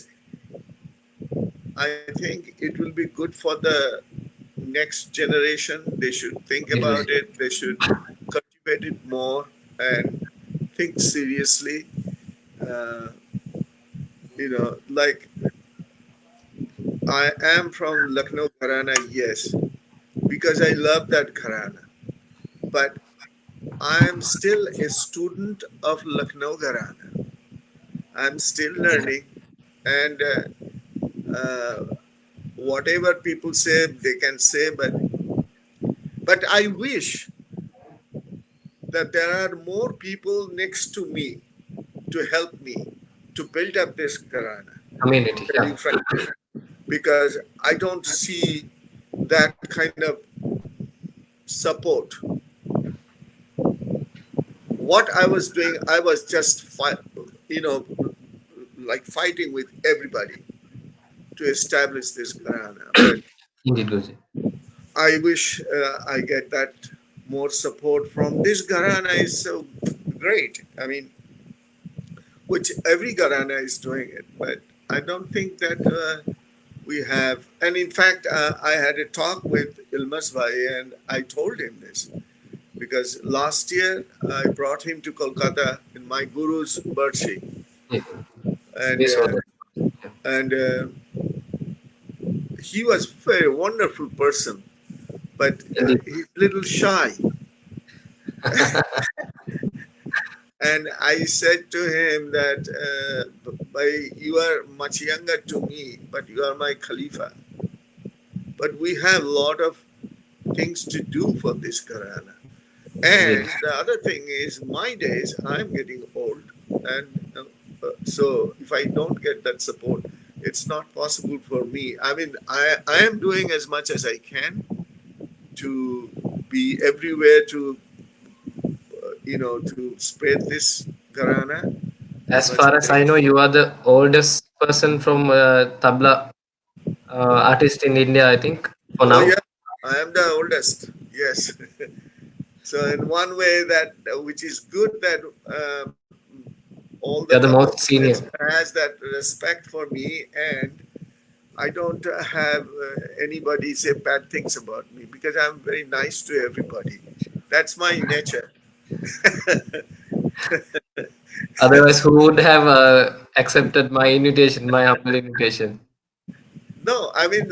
I think it will be good for the next generation. They should think Thank you, about Guruji. it. They should cultivate it more and think seriously. Uh, like I am from Lucknow, Gharana, yes, because I love that Gharana. But I am still a student of Lucknow Gharana. I'm still learning, and whatever people say, they can say, but I wish that there are more people next to me to help me to build up this Gharana. Community. Tell Yeah. you frankly, because I don't see that kind of support. What I was doing, I was just you know, like fighting with everybody to establish this Gharana. But Indeed, Guruji. I wish I get that more support from this Gharana is so great. I mean, which every Gharana is doing it, but I don't think that we have. And in fact, I had a talk with Ilmas Bhai, and I told him this because last year I brought him to Kolkata in my guru's birthday, Yeah. and We saw that. Yeah. he was a very wonderful person, but Indeed. he's a little shy. And I said to him that you are much younger to me, but you are my Khalifa. But we have a lot of things to do for this Gharana. Indeed. And the other thing is, my days, I'm getting old. And so if I don't get that support, it's not possible for me. I mean, I am doing as much as I can to be everywhere to, to spread this Gharana. As But far as I know, you are the oldest person from tabla artist in India, I think, for oh now. yeah, I am the oldest. Yes. So in one way that which is good that all the You are the tabla most players senior. has that respect for me, and I don't have anybody say bad things about me because I'm very nice to everybody. That's my nature. Otherwise, who would have accepted my invitation, my humble invitation? No, I mean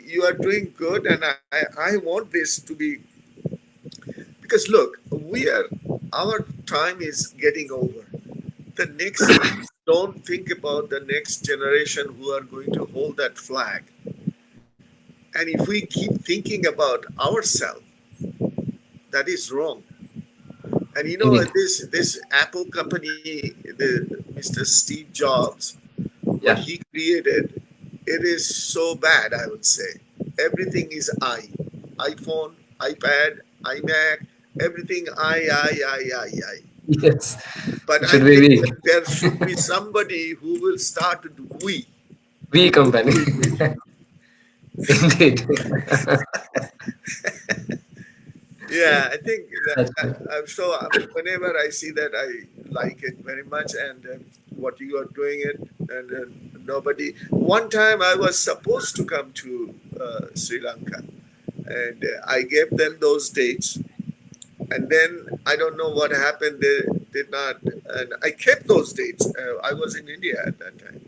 you are doing good, and I want this to be because look, we are our time is getting over. The next don't think about the next generation who are going to hold that flag. And if we keep thinking about ourselves, that is wrong. And Indeed. this Apple company, the Mr. Steve Jobs, what Yeah. he created, it is so bad. I would say everything is iPhone, iPad, iMac, everything I. Yes. But It I should be think we. that there should be somebody who will start with we. We We, company. we, we. Indeed. Yeah, I think that. That's good. So whenever I see that, I like it very much, and what you are doing it, and nobody. One time I was supposed to come to Sri Lanka, and I gave them those dates, and then I don't know what happened. They did not, and I kept those dates. I was in India at that time,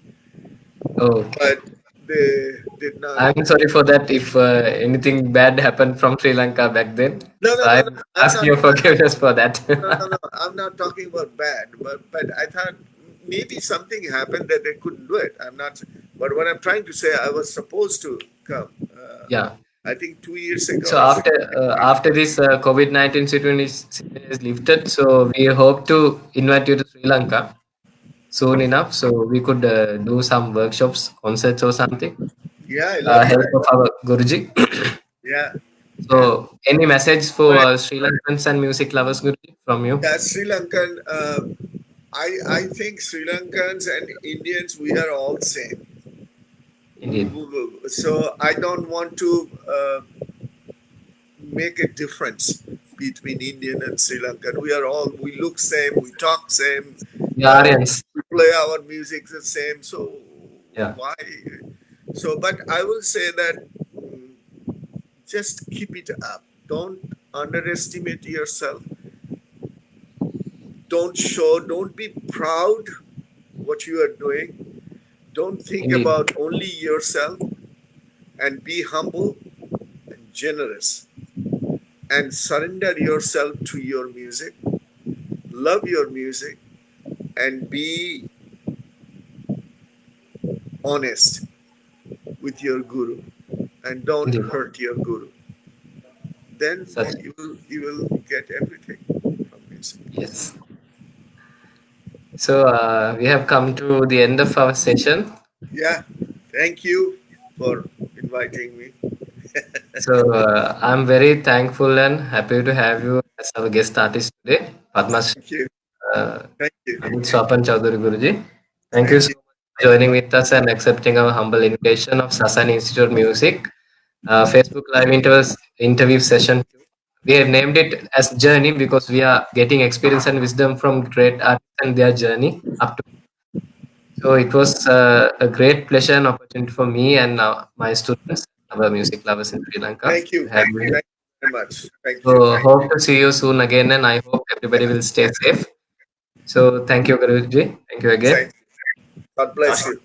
Okay. but they did not. I'm sorry for that if anything bad happened from Sri Lanka back then. No, So no, no, no. I'm I'm asking not. your forgiveness for that. No, no, no. I'm not talking about bad, but I thought maybe something happened that they couldn't do it. I'm not. But what I'm trying to say, I was supposed to come. Yeah. I think 2 years ago So or something. after this COVID-19 situation is lifted, so we hope to invite you to Sri Lanka soon enough, so we could do some workshops, concerts, or something. Yeah, I love Help that. of our Guruji. Yeah, yeah. So, any message for But Sri Lankans and music lovers, Guruji, from you? yeah, Sri Lankan. I think Sri Lankans and Indians, we are all same. Indeed. So I don't want to make a difference between Indian and Sri Lankan. We are all, we look same, we talk same, We are Aryans. we play our music the same. So Yeah. why? So, but I will say that just keep it up. Don't underestimate yourself. Don't show, don't be proud what you are doing. Don't think Indeed. about only yourself, and be humble and generous, and surrender yourself to your music. Love your music and be honest with your guru, and don't Indeed. hurt your guru. Then Such. you will get everything from music. Yes. So, we have come to the end of our session. Yeah, thank you for inviting me. So, I'm very thankful and happy to have you as our guest artist today, Padma Thank you. uh, Thank you. Swapan Chaudhuri Guru Ji. Thank you Thank so you. much for joining with us and accepting our humble invitation of Sasani Institute of Music Facebook Live interview session. We have named it as Journey because we are getting experience and wisdom from great artists and their journey up to. So it was a great pleasure and opportunity for me and my students, our music lovers in Sri Lanka, Thank you. to have you here. Thank you very much. Thank you. So hope to see you soon again, and I hope everybody will stay safe. So thank you, Guruji. Thank you again. Thank you. God bless you.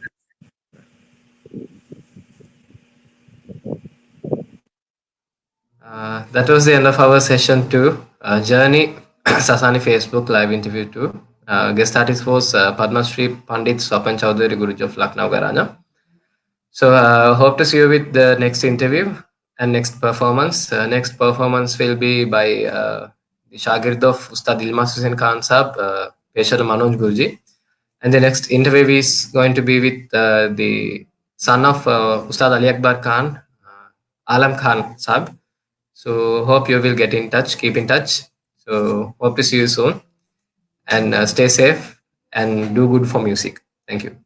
That was the end of our session two. Journey Sasani Facebook live interview two. Guest artist was Padma Shri Pandit Swapan Chaudhuri Guru Ji of Lucknow, Gharana. So hope to see you with the next interview and next performance. Next performance will be by the Shagird of Ustad Ilmas Hussain Khan Sahab, Peshar Manoj Guruji. And the next interview is going to be with the son of Ustad Ali Akbar Khan, Alam Khan Sahab. So hope you will get in touch, keep in touch. So hope to see you soon and stay safe and do good for music. Thank you.